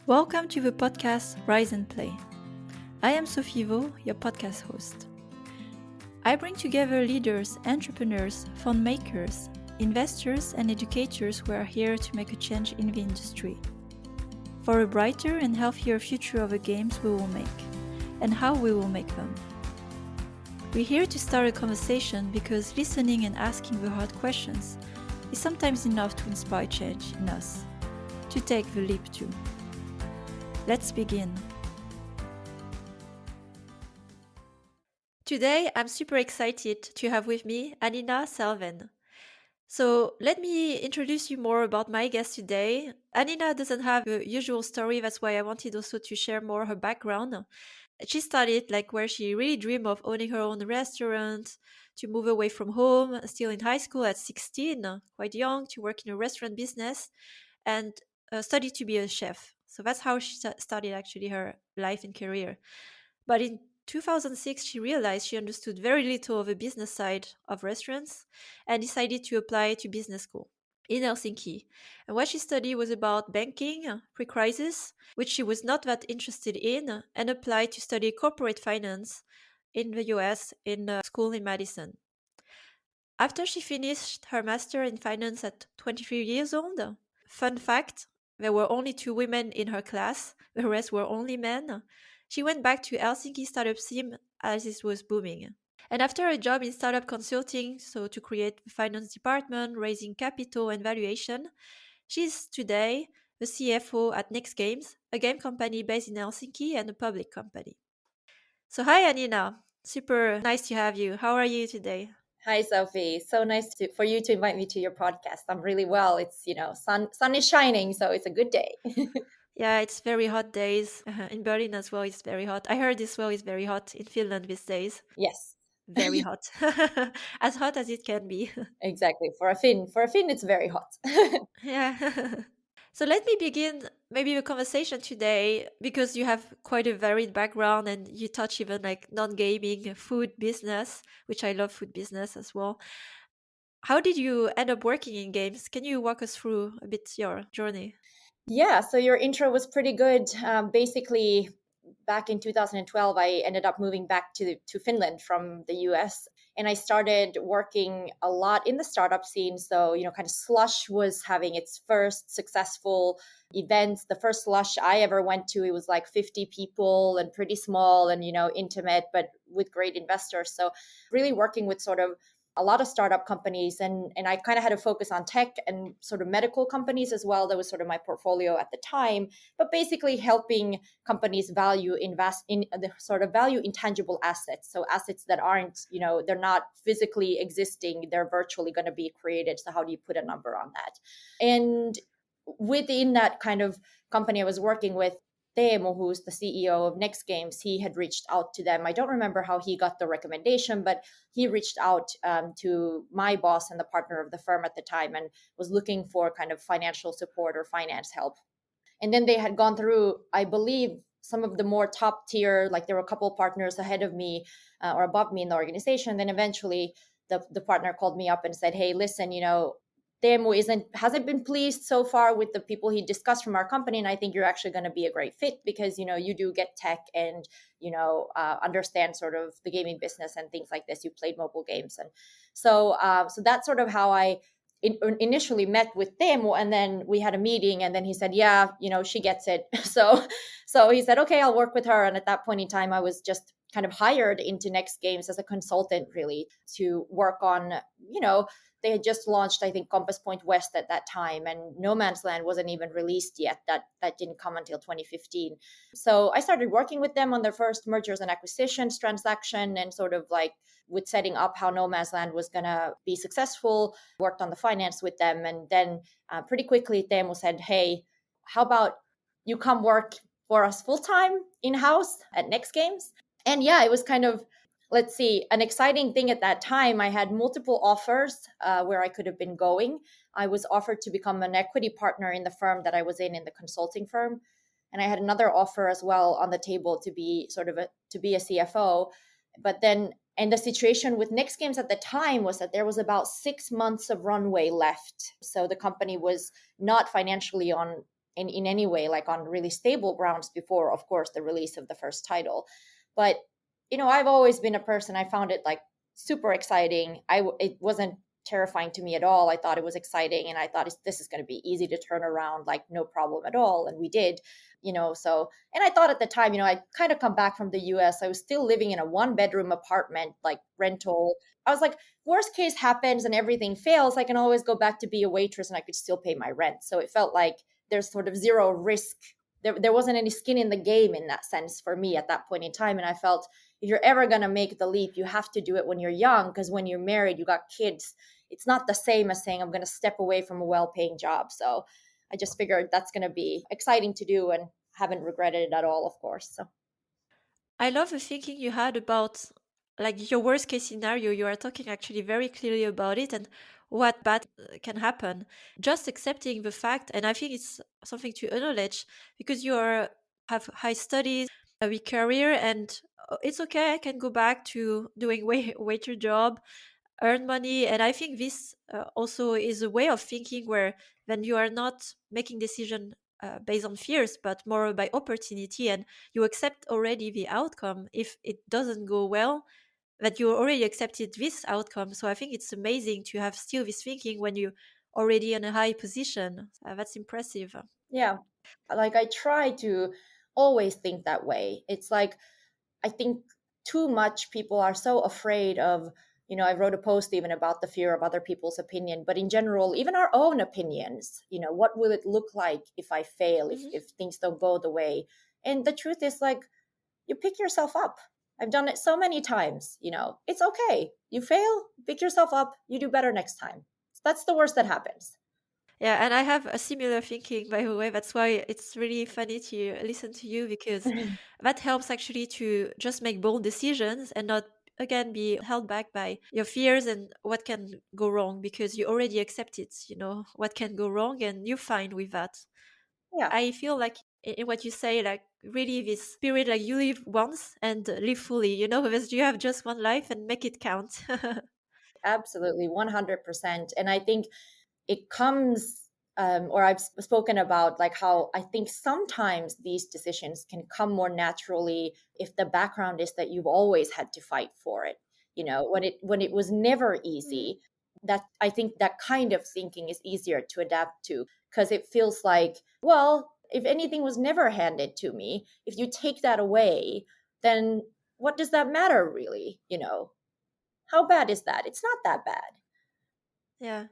Welcome to the podcast Rise and Play. I am Sophie Vaux, your podcast host. I bring together leaders, entrepreneurs, fund makers, investors, and educators who are here to make a change in the industry for a brighter and healthier future of the games we will make and how we will make them. We're here to start a conversation because listening and asking the hard questions is sometimes enough to inspire change in us, to take the leap too. Let's begin. Today, I'm super excited to have with me Annina Salvén. So let me introduce you more about my guest today. Annina doesn't have a usual story, that's why I wanted also to share more her background. She started where she really dreamed of owning her own restaurant, to move away from home, still in high school at 16, quite young, to work in a restaurant business and study to be a chef. So that's how she started actually her life and career. But in 2006, she realized she understood very little of the business side of restaurants and decided to apply to business school in Helsinki. And what she studied was about banking pre-crisis, which she was not that interested in, and applied to study corporate finance in the US in a school in Madison. After she finished her master in finance at 23 years old, fun fact, there were only 2 women in her class, the rest were only men. She went back to Helsinki startup scene as it was booming. And after a job in startup consulting, so to create the finance department, raising capital and valuation, she's today the CFO at Next Games, a game company based in Helsinki and a public company. So hi Annina, super nice to have you. How are you today? Hi, Sophie. So nice for you to invite me to your podcast. I'm really well. It's, sun is shining, so it's a good day. Yeah, it's very hot days. In Berlin as well, it's very hot. I heard as well it's very hot in Finland these days. Yes, Very hot. As hot as it can be. exactly. For a Finn, it's very hot. Yeah. So let me begin maybe the conversation today because you have quite a varied background and you touch even non-gaming food business, which I love food business as well. How did you end up working in games? Can you walk us through a bit your journey? Yeah, so your intro was pretty good. Basically, back in 2012, I ended up moving back to Finland from the US. And I started working a lot in the startup scene. So, kind of Slush was having its first successful events. The first Slush I ever went to, it was like 50 people and pretty small and, intimate, but with great investors. So, really working with sort of a lot of startup companies, and I kind of had a focus on tech and sort of medical companies as well. That was sort of my portfolio at the time, but basically helping companies invest in the sort of value intangible assets. So assets that aren't, they're not physically existing, they're virtually going to be created. So how do you put a number on that? And within that kind of company I was working with, Teemu, who's the CEO of Next Games, he had reached out to them. I don't remember how he got the recommendation, but he reached out to my boss and the partner of the firm at the time and was looking for kind of financial support or finance help. And then they had gone through, I believe, some of the more top tier, like there were a couple of partners ahead of me or above me in the organization. Then eventually the partner called me up and said, hey, listen, Teemu hasn't been pleased so far with the people he discussed from our company, and I think you're actually going to be a great fit because you do get tech and understand sort of the gaming business and things like this. You played mobile games, and so that's sort of how I initially met with Teemu, and then we had a meeting, and then he said, yeah, she gets it. So he said, okay, I'll work with her. And at that point in time, I was just kind of hired into Next Games as a consultant, really, to work on, they had just launched, I think, Compass Point West at that time, and No Man's Land wasn't even released yet. That didn't come until 2015. So I started working with them on their first mergers and acquisitions transaction, and sort of like with setting up how No Man's Land was going to be successful, worked on the finance with them. And then pretty quickly, Teemu said, hey, how about you come work for us full-time in-house at Next Games? And yeah, it was kind of, let's see, an exciting thing at that time. I had multiple offers where I could have been going. I was offered to become an equity partner in the firm that I was in the consulting firm. And I had another offer as well on the table to be a CFO. But then, and the situation with Next Games at the time was that there was about 6 months of runway left. So the company was not financially on in any way, like on really stable grounds before, of course, the release of the first title. But, I've always been a person, I found it like super exciting. It wasn't terrifying to me at all. I thought it was exciting, and I thought this is going to be easy to turn around, like no problem at all. And we did, so, and I thought at the time, I kind of come back from the US. I was still living in a 1-bedroom apartment, like rental. I was like, worst case happens and everything fails, I can always go back to be a waitress and I could still pay my rent. So it felt like there's sort of zero risk. There wasn't any skin in the game in that sense for me at that point in time. And I felt, if you're ever going to make the leap, you have to do it when you're young, because when you're married, you got kids, it's not the same as saying I'm going to step away from a well-paying job. So I just figured that's going to be exciting to do, and haven't regretted it at all, of course. So I love the thinking you had about like your worst case scenario. You are talking actually very clearly about it and what bad can happen. Just accepting the fact, and I think it's something to acknowledge because you are have high studies, a big career, and it's okay. I can go back to doing waiter job, earn money, and I think this also is a way of thinking where then you are not making decision based on fears but more by opportunity, and you accept already the outcome if it doesn't go well, that you already accepted this outcome. So I think it's amazing to have still this thinking when you already in a high position. That's impressive. yeah, like I try to always think that way. It's like, I think too much people are so afraid of, I wrote a post even about the fear of other people's opinion, but in general, even our own opinions, what will it look like if I fail, Mhm. if things don't go the way? And the truth is, like, you pick yourself up. I've done it so many times, it's okay. You fail, pick yourself up, you do better next time. That's the worst that happens. Yeah, and I have a similar thinking, by the way. That's why it's really funny to listen to you because that helps actually to just make bold decisions and not, again, be held back by your fears and what can go wrong because you already accept it, what can go wrong and you're fine with that. Yeah, I feel like in what you say, like really this spirit, like you live once and live fully, because you have just one life and make it count. absolutely, 100%. And I think it comes, or I've spoken about like how I think sometimes these decisions can come more naturally if the background is that you've always had to fight for it. When it was never Mhm. easy, that I think that kind of thinking is easier to adapt to, because it feels like, well, if anything was never handed to me, if you take that away, then what does that matter really? How bad is that? It's not that bad. Yeah.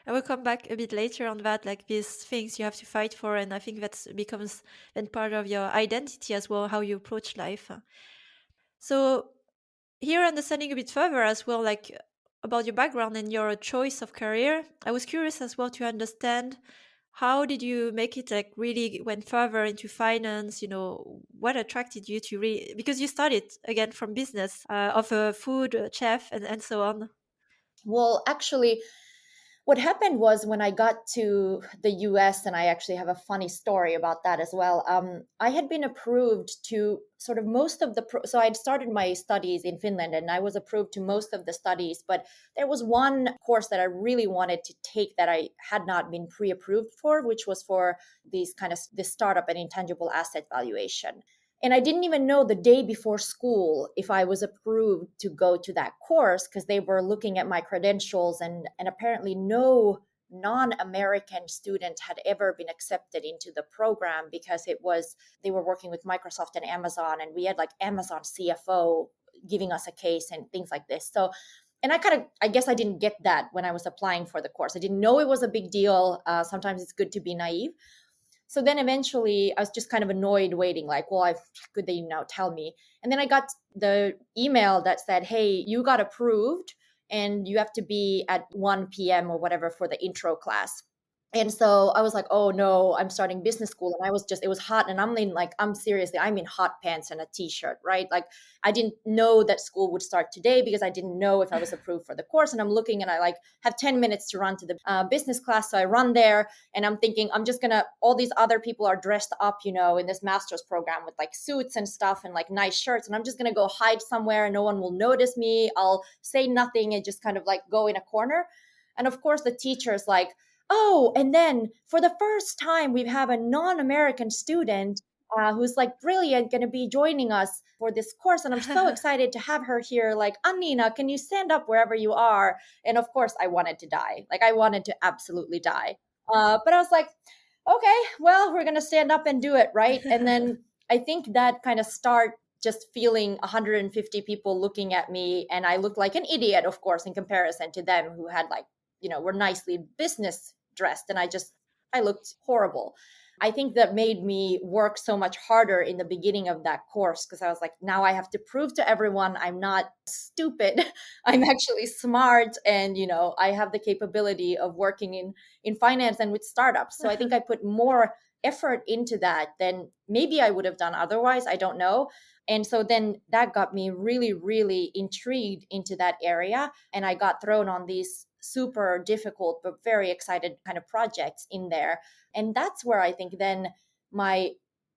I will come back a bit later on that, like these things you have to fight for. And I think that becomes then part of your identity as well, how you approach life. So, here understanding a bit further as well, like about your background and your choice of career, I was curious as well to understand how did you make it like really went further into finance, what attracted you to really, because you started again from business of a food chef and so on. Well, actually, what happened was when I got to the US, and I actually have a funny story about that as well. I had been approved to sort of most of the, so I'd started my studies in Finland and I was approved to most of the studies, but there was one course that I really wanted to take that I had not been pre approved for, which was for these kind of this startup and intangible asset valuation. And I didn't even know the day before school if I was approved to go to that course, because they were looking at my credentials, and apparently no non-American student had ever been accepted into the program, because they were working with Microsoft and Amazon, and we had like Amazon CFO giving us a case and things like this. So, and I guess I didn't get that when I was applying for the course. I didn't know it was a big deal. Sometimes it's good to be naive. So then eventually I was just kind of annoyed waiting, like, well, could they now tell me? And then I got the email that said, hey, you got approved and you have to be at 1 p.m. or whatever for the intro class. And so I was like, oh no, I'm starting business school. And it was hot. And I'm in hot pants and a t-shirt, right? Like, I didn't know that school would start today because I didn't know if I was approved for the course. And I'm looking and I like have 10 minutes to run to the business class. So I run there and I'm thinking, all these other people are dressed up, in this master's program with like suits and stuff and like nice shirts. And I'm just going to go hide somewhere and no one will notice me. I'll say nothing and just kind of like go in a corner. And of course, the teacher's like, oh, and then for the first time, we have a non-American student who's like brilliant, going to be joining us for this course. And I'm so excited to have her here. Like, Annina, can you stand up wherever you are? And of course, I wanted to die. Like, I wanted to absolutely die. But I was like, okay, well, we're going to stand up and do it. Right. And then I think that kind of start just feeling 150 people looking at me. And I looked like an idiot, of course, in comparison to them who had like, were nicely business dressed. And I looked horrible. I think that made me work so much harder in the beginning of that course because I was like, now I have to prove to everyone I'm not stupid. I'm actually smart, and I have the capability of working in finance and with startups. So I think I put more effort into that than maybe I would have done otherwise. I don't know. And so then that got me really, really intrigued into that area. And I got thrown on these super difficult but very excited kind of projects in there. And that's where I think then my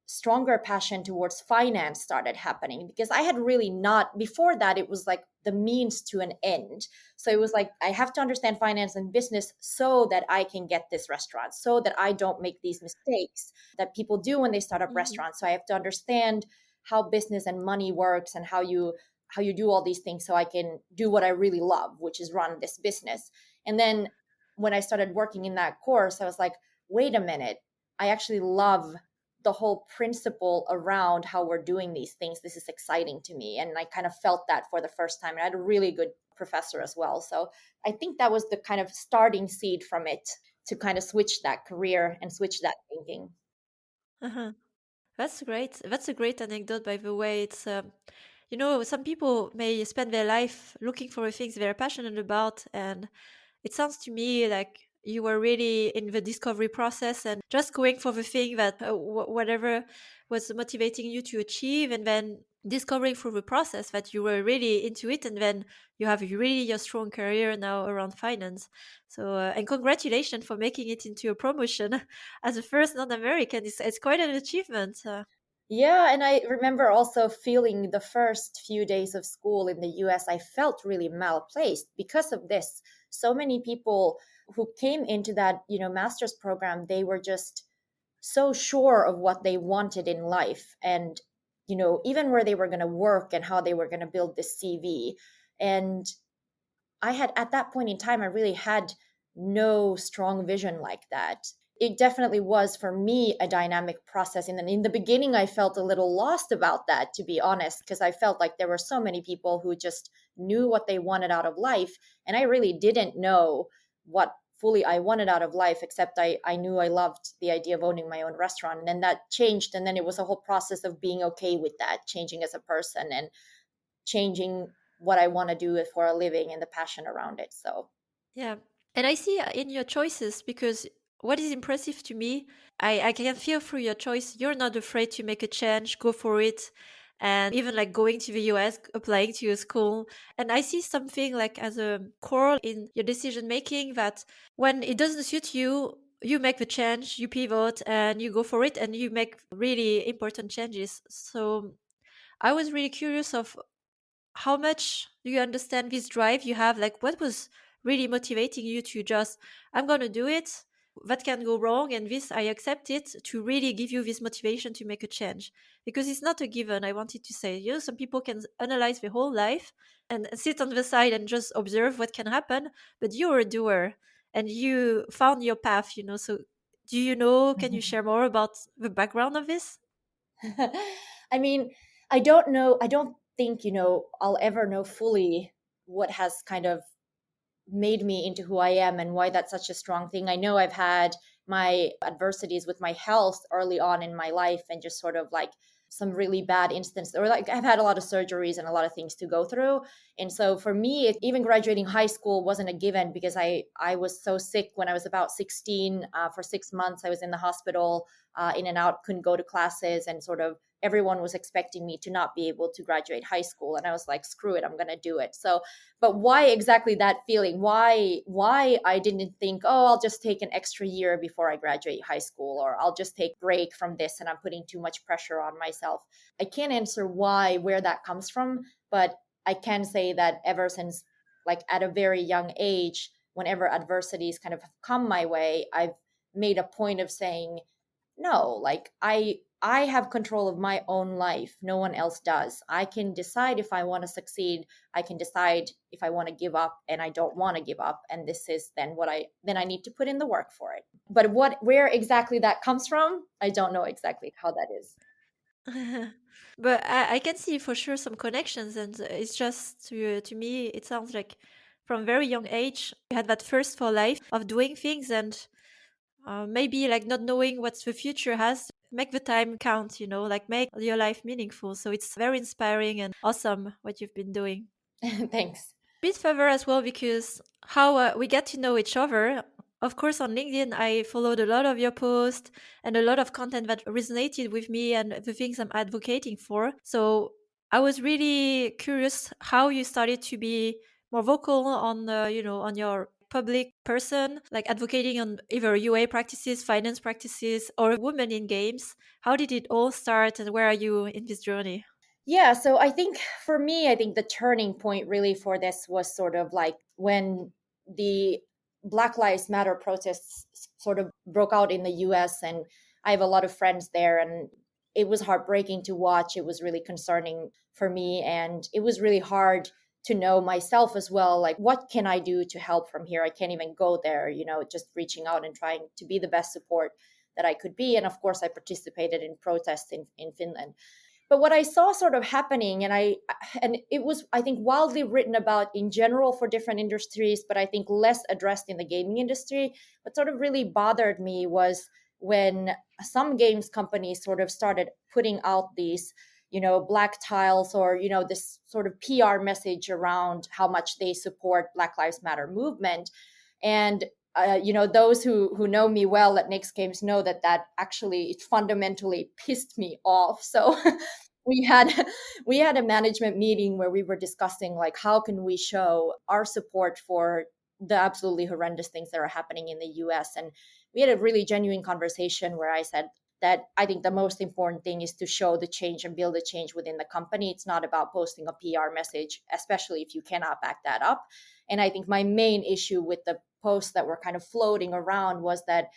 stronger passion towards finance started happening, because I had really not, before that, it was like the means to an end. So it was like, I have to understand finance and business so that I can get this restaurant, so that I don't make these mistakes that people do when they start up Mhm. restaurants. So I have to understand how business and money works and how you do all these things so I can do what I really love, which is run this business. And then when I started working in that course, I was like, wait a minute, I actually love the whole principle around how we're doing these things. This is exciting to me. And I kind of felt that for the first time. And I had a really good professor as well. So I think that was the kind of starting seed from it to kind of switch that career and switch that thinking. Uh-huh. That's great. That's a great anecdote, by the way. Some people may spend their life looking for the things they're passionate about, and it sounds to me like you were really in the discovery process and just going for the thing that whatever was motivating you to achieve, and then discovering through the process that you were really into it, and then you have really your strong career now around finance. So, and congratulations for making it into a promotion as a first non-American. It's quite an achievement. Yeah, and I remember also feeling the first few days of school in the US, I felt really malplaced because of this. So many people who came into that, master's program, they were just so sure of what they wanted in life, and even where they were going to work and how they were going to build this CV. And I had, at that point in time, I really had no strong vision like that. It definitely was for me a dynamic process. And in the beginning, I felt a little lost about that, to be honest, because I felt like there were so many people who just knew what they wanted out of life. And I really didn't know what fully I wanted out of life, except I knew I loved the idea of owning my own restaurant. And then that changed. And then it was a whole process of being okay with that, changing as a person and changing what I want to do for a living and the passion around it. So, Yeah. And I see in your choices, because what is impressive to me, I can feel through your choice, you're not afraid to make a change, go for it. And even like going to the US, applying to your school. And I see something like as a core in your decision making, that when it doesn't suit you, you make the change, you pivot and you go for it, and you make really important changes. So I was really curious of how much do you understand this drive you have? Like, what was really motivating you to just, I'm going to do it? That can go wrong, and this, I accept it, to really give you this motivation to make a change. Because it's not a given, I wanted to say. Some people can analyze their whole life and sit on the side and just observe what can happen, but you're a doer and you found your path. So, can you share more about the background of this? I mean, I don't know. I don't think, I'll ever know fully what has kind of made me into who I am and why that's such a strong thing. I know I've had my adversities with my health early on in my life, and just sort of like some really bad instances, or like I've had a lot of surgeries and a lot of things to go through. And so for me, even graduating high school wasn't a given, because I was so sick when I was about 16. For 6 months I was in the hospital, in and out, couldn't go to classes, and sort of everyone was expecting me to not be able to graduate high school, and I was like, screw it, I'm going to do it. So, but why exactly that feeling? Why I didn't think, oh, I'll just take an extra year before I graduate high school, or I'll just take break from this and I'm putting too much pressure on myself. I can't answer where that comes from, but I can say that ever since, like, at a very young age, whenever adversities kind of have come my way, I've made a point of saying, no, like I have control of my own life. No one else does. I can decide if I want to succeed. I can decide if I want to give up, and I don't want to give up. And this is then what I need to put in the work for it. But where exactly that comes from, I don't know exactly how that is. But I can see for sure some connections, and it's just to me, it sounds like from very young age you had that first for life of doing things, and maybe like not knowing what the future has. Make the time count, like make your life meaningful. So it's very inspiring and awesome what you've been doing. Thanks. Bit further as well because how we get to know each other. Of course, on LinkedIn, I followed a lot of your posts and a lot of content that resonated with me and the things I'm advocating for. So I was really curious how you started to be more vocal on, on your public person, like advocating on either UA practices, finance practices, or women in games. How did it all start, and where are you in this journey? Yeah, so I think for me, I think the turning point really for this was sort of like when the Black Lives Matter protests sort of broke out in the US, and I have a lot of friends there, and it was heartbreaking to watch. It was really concerning for me, and it was really hard to know myself as well, like what can I do to help from here? I can't even go there, just reaching out and trying to be the best support that I could be. And of course, I participated in protests in Finland. But what I saw sort of happening, and it was, I think, wildly written about in general for different industries, but I think less addressed in the gaming industry. What sort of really bothered me was when some games companies sort of started putting out these black tiles, or this sort of PR message around how much they support Black Lives Matter movement. And those who know me well at Next Games know that actually it fundamentally pissed me off. So we had we had a management meeting where we were discussing like how can we show our support for the absolutely horrendous things that are happening in the US. And we had a really genuine conversation where I said that I think the most important thing is to show the change and build a change within the company. It's not about posting a PR message, especially if you cannot back that up. And I think my main issue with the posts that were kind of floating around was that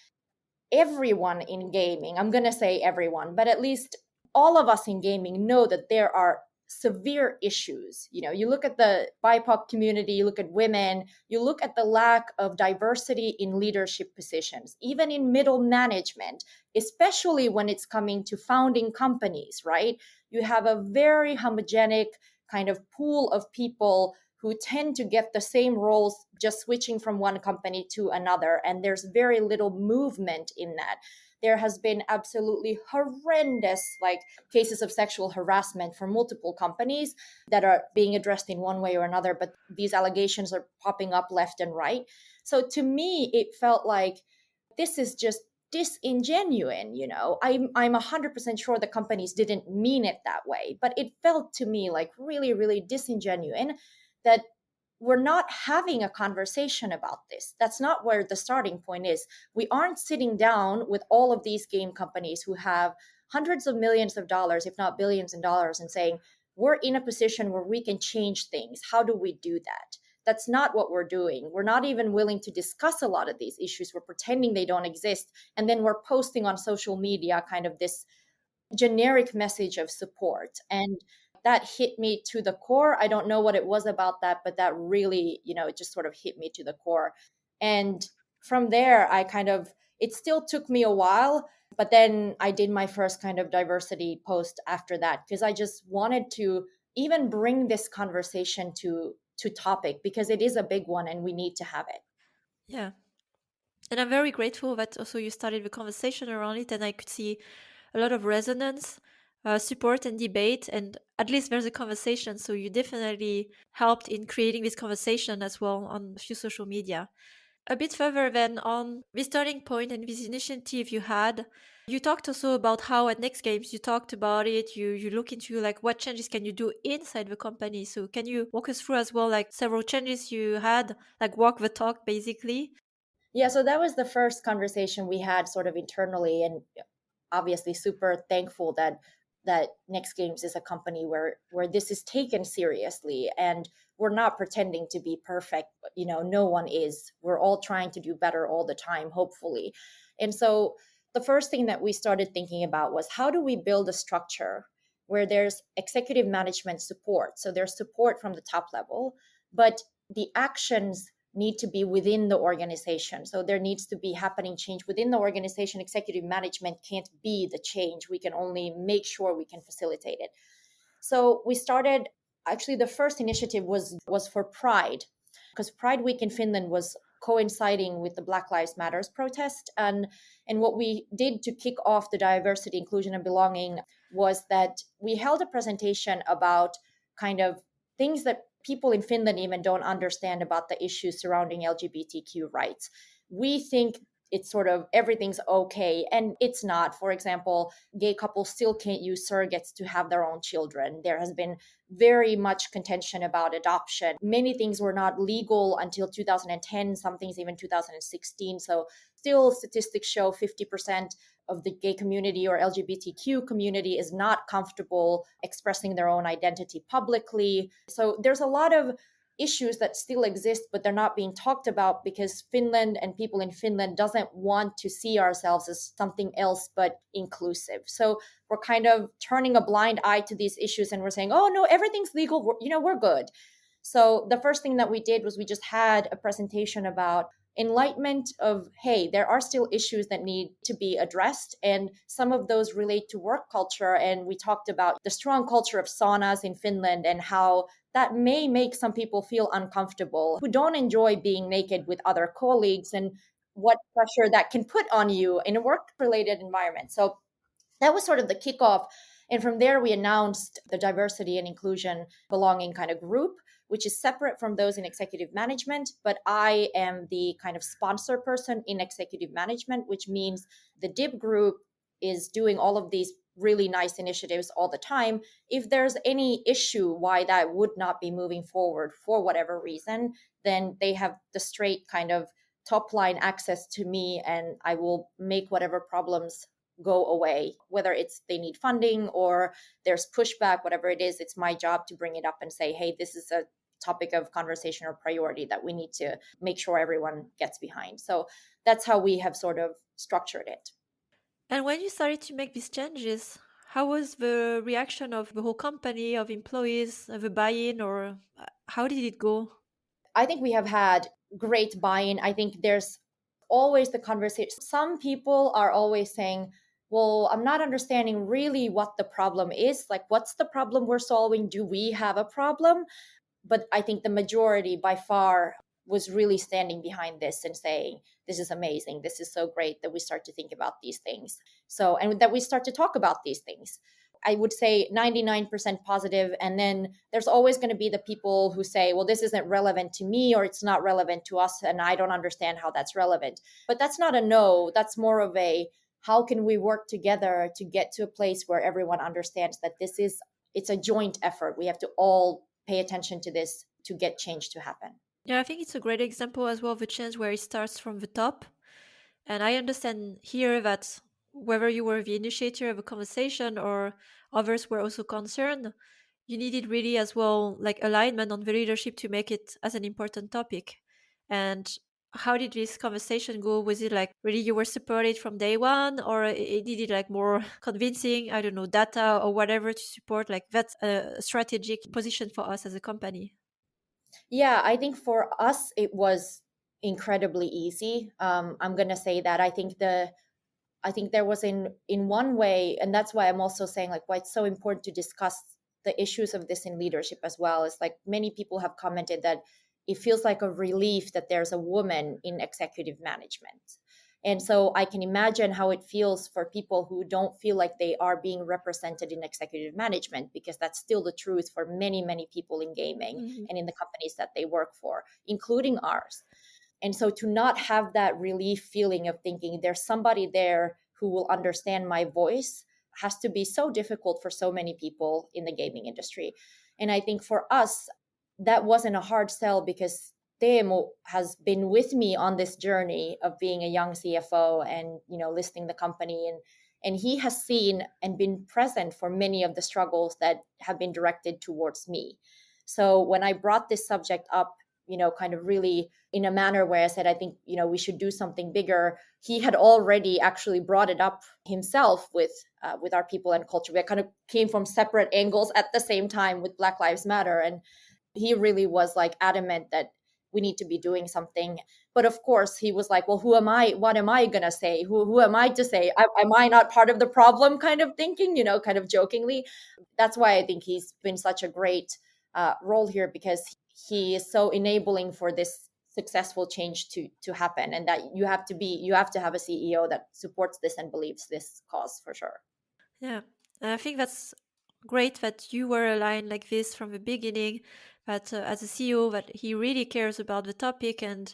everyone in gaming, I'm going to say everyone, but at least all of us in gaming know that there are severe issues. You look at the BIPOC community, you look at women, you look at the lack of diversity in leadership positions, even in middle management, especially when it's coming to founding companies, right? You have a very homogenic kind of pool of people who tend to get the same roles just switching from one company to another. And there's very little movement in that. There has been absolutely horrendous like cases of sexual harassment for multiple companies that are being addressed in one way or another, but these allegations are popping up left and right. So to me, it felt like this is just disingenuine. I'm 100% sure the companies didn't mean it that way, but it felt to me like really, really disingenuine that we're not having a conversation about this. That's not where the starting point is. We aren't sitting down with all of these game companies who have hundreds of millions of dollars, if not billions of dollars, and saying, we're in a position where we can change things. How do we do that? That's not what we're doing. We're not even willing to discuss a lot of these issues. We're pretending they don't exist. And then we're posting on social media kind of this generic message of support. And that hit me to the core. I don't know what it was about that, but that really, it just sort of hit me to the core. And from there, it still took me a while, but then I did my first kind of diversity post after that because I just wanted to even bring this conversation to topic because it is a big one and we need to have it. Yeah. And I'm very grateful that also you started the conversation around it, and I could see a lot of resonance, support, and debate. And at least there's a conversation. So you definitely helped in creating this conversation as well on a few social media. A bit further then on this turning point and this initiative you had, you talked also about how at Next Games you talked about it. You look into like what changes can you do inside the company. So can you walk us through as well like several changes you had, like walk the talk basically? Yeah, so that was the first conversation we had sort of internally, and obviously super thankful that that Next Games is a company where this is taken seriously, and we're not pretending to be perfect. No one is. We're all trying to do better all the time, hopefully. And so the first thing that we started thinking about was, how do we build a structure where there's executive management support? So there's support from the top level, but the actions need to be within the organization. So there needs to be happening change within the organization. Executive management can't be the change. We can only make sure we can facilitate it. So we started, actually the first initiative was for Pride, because Pride Week in Finland was coinciding with the Black Lives Matters protest. And what we did to kick off the diversity, inclusion, and belonging was that we held a presentation about kind of things that people in Finland even don't understand about the issues surrounding LGBTQ rights. We think it's sort of everything's okay, and it's not. For example, gay couples still can't use surrogates to have their own children. There has been very much contention about adoption. Many things were not legal until 2010, some things even 2016. So still statistics show 50% of the gay community or LGBTQ community is not comfortable expressing their own identity publicly. So there's a lot of issues that still exist, but they're not being talked about because Finland and people in Finland doesn't want to see ourselves as something else but inclusive. So we're kind of turning a blind eye to these issues, and we're saying, oh no, everything's legal, we're good. So the first thing that we did was we just had a presentation about enlightenment of, hey, there are still issues that need to be addressed, and some of those relate to work culture. And we talked about the strong culture of saunas in Finland and how that may make some people feel uncomfortable who don't enjoy being naked with other colleagues, and what pressure that can put on you in a work related environment. So that was sort of the kickoff. And from there, we announced the diversity and inclusion belonging kind of group, which is separate from those in executive management. But I am the kind of sponsor person in executive management, which means the DIB group is doing all of these really nice initiatives all the time. If there's any issue why that would not be moving forward for whatever reason, then they have the straight kind of top line access to me, and I will make whatever problems go away, whether it's they need funding or there's pushback, whatever it is. It's my job to bring it up and say, hey, this is a topic of conversation or priority that we need to make sure everyone gets behind. So that's how we have sort of structured it. And when you started to make these changes, how was the reaction of the whole company, of employees, of the buy-in, or how did it go? I think we have had great buy-in. I think there's always the conversation. Some people are always saying, well, I'm not understanding really what the problem is. Like, what's the problem we're solving? Do we have a problem? But I think the majority by far was really standing behind this and saying, this is amazing. This is so great that we start to think about these things. So, and that we start to talk about these things. I would say 99% positive. And then there's always going to be the people who say, well, this isn't relevant to me, or it's not relevant to us, and I don't understand how that's relevant. But that's not a no. That's more of a, how can we work together to get to a place where everyone understands that it's a joint effort. We have to all pay attention to this to get change to happen. Yeah, I think it's a great example as well of a change where it starts from the top. And I understand here that whether you were the initiator of a conversation or others were also concerned, you needed really as well like alignment on the leadership to make it as an important topic. And how did this conversation go? Was it like really you were supported from day one, or it needed like more convincing, I don't know, data or whatever to support like that's a strategic position for us as a company? Yeah, I think for us it was incredibly easy. I'm gonna say that I think there was in one way, and that's why I'm also saying like why it's so important to discuss the issues of this in leadership as well. Is like many people have commented that it feels like a relief that there's a woman in executive management. And so I can imagine how it feels for people who don't feel like they are being represented in executive management, because that's still the truth for many, many people in gaming Mhm. and in the companies that they work for, including ours. And so to not have that relief feeling of thinking there's somebody there who will understand my voice has to be so difficult for so many people in the gaming industry. And I think for us, that wasn't a hard sell, because Teemu has been with me on this journey of being a young CFO and listing the company And he has seen and been present for many of the struggles that have been directed towards me. So when I brought this subject up, kind of really in a manner where I said, I think, we should do something bigger, he had already actually brought it up himself with our people and culture. We kind of came from separate angles at the same time with Black Lives Matter. And he really was like adamant that we need to be doing something. But of course, he was like, well, who am I? What am I going to say? Who am I to say? Am I not part of the problem? Kind of thinking, kind of jokingly. That's why I think he's been such a great role here, because he is so enabling for this successful change to happen. And that you have to have a CEO that supports this and believes this cause for sure. Yeah. And I think that's great that you were aligned like this from the beginning, that as a CEO, that he really cares about the topic, and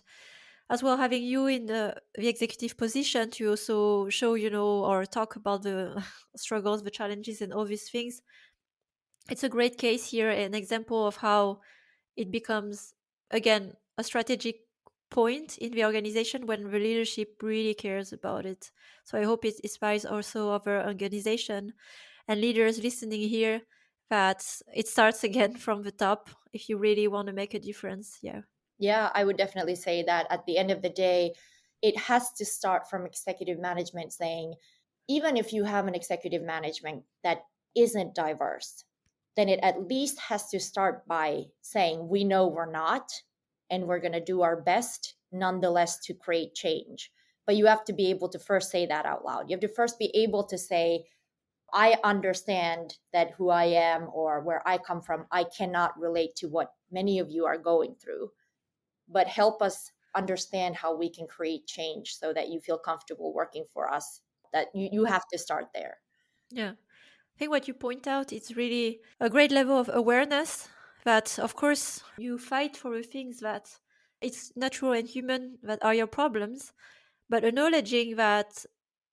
as well having you in the executive position to also show, or talk about the struggles, the challenges, and all these things. It's a great case here, an example of how it becomes, again, a strategic point in the organization when the leadership really cares about it. So I hope it inspires also other organization and leaders listening here, that it starts again from the top if you really want to make a difference. Yeah. Yeah, I would definitely say that at the end of the day, it has to start from executive management saying, even if you have an executive management that isn't diverse, then it at least has to start by saying, we know we're not, and we're going to do our best nonetheless to create change. But you have to be able to first say that out loud. You have to first be able to say, I understand that who I am or where I come from, I cannot relate to what many of you are going through, but help us understand how we can create change so that you feel comfortable working for us. That you have to start there. Yeah. I think what you point out is really a great level of awareness, that of course you fight for the things that it's natural and human that are your problems, but acknowledging that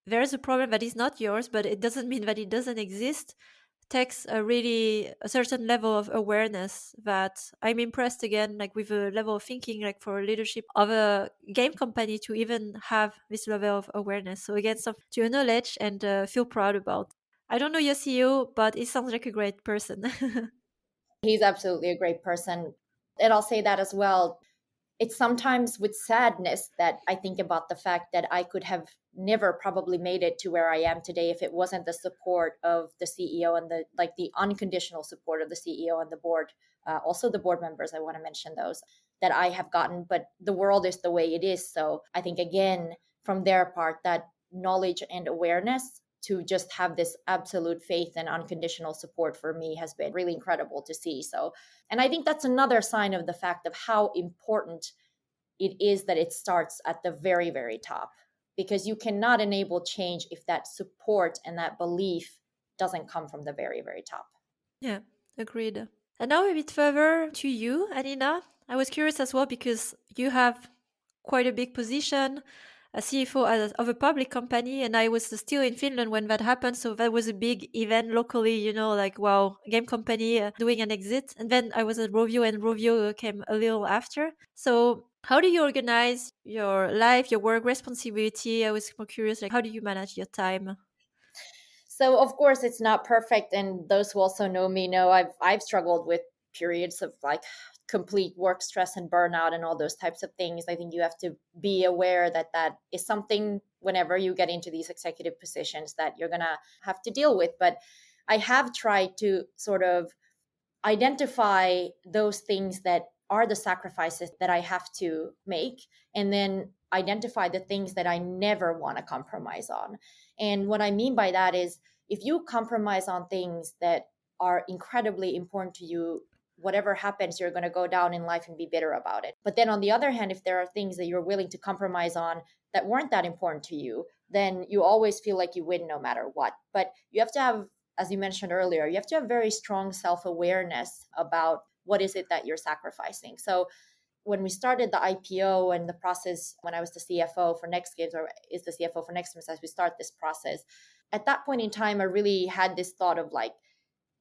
there's a problem that is not yours, but it doesn't mean that it doesn't exist, takes a certain level of awareness, that I'm impressed again, like with a level of thinking, like for leadership of a game company to even have this level of awareness. So again, something to acknowledge and feel proud about. I don't know your CEO, but it sounds like a great person. He's absolutely a great person. And I'll say that as well. It's sometimes with sadness that I think about the fact that I could have never probably made it to where I am today if it wasn't the support of the CEO and the unconditional support of the CEO and the board. Also the board members, I want to mention those that I have gotten. But the world is the way it is. So I think, again, from their part, that knowledge and awareness to just have this absolute faith and unconditional support for me has been really incredible to see. So, and I think that's another sign of the fact of how important it is that it starts at the very, very top, because you cannot enable change if that support and that belief doesn't come from the very, very top. Yeah, agreed. And now a bit further to you, Annina. I was curious as well because you have quite a big position, a CFO of a public company, and I was still in Finland when that happened. So that was a big event locally, like, wow, game company doing an exit. And then I was at Rovio, and Rovio came a little after. So how do you organize your life, your work responsibility? I was more curious, like, how do you manage your time? So of course it's not perfect, and those who also know me know I've struggled with periods of like complete work stress and burnout and all those types of things. I think you have to be aware that that is something whenever you get into these executive positions that you're going to have to deal with. But I have tried to sort of identify those things that are the sacrifices that I have to make, and then identify the things that I never want to compromise on. And what I mean by that is, if you compromise on things that are incredibly important to you, whatever happens, you're going to go down in life and be bitter about it. But then on the other hand, if there are things that you're willing to compromise on that weren't that important to you, then you always feel like you win no matter what. But you have to have, as you mentioned earlier, you have to have very strong self-awareness about what is it that you're sacrificing. So when we started the IPO and the process, when I was the CFO for Next Games, or is the CFO for Next Games as we start this process, at that point in time, I really had this thought of like,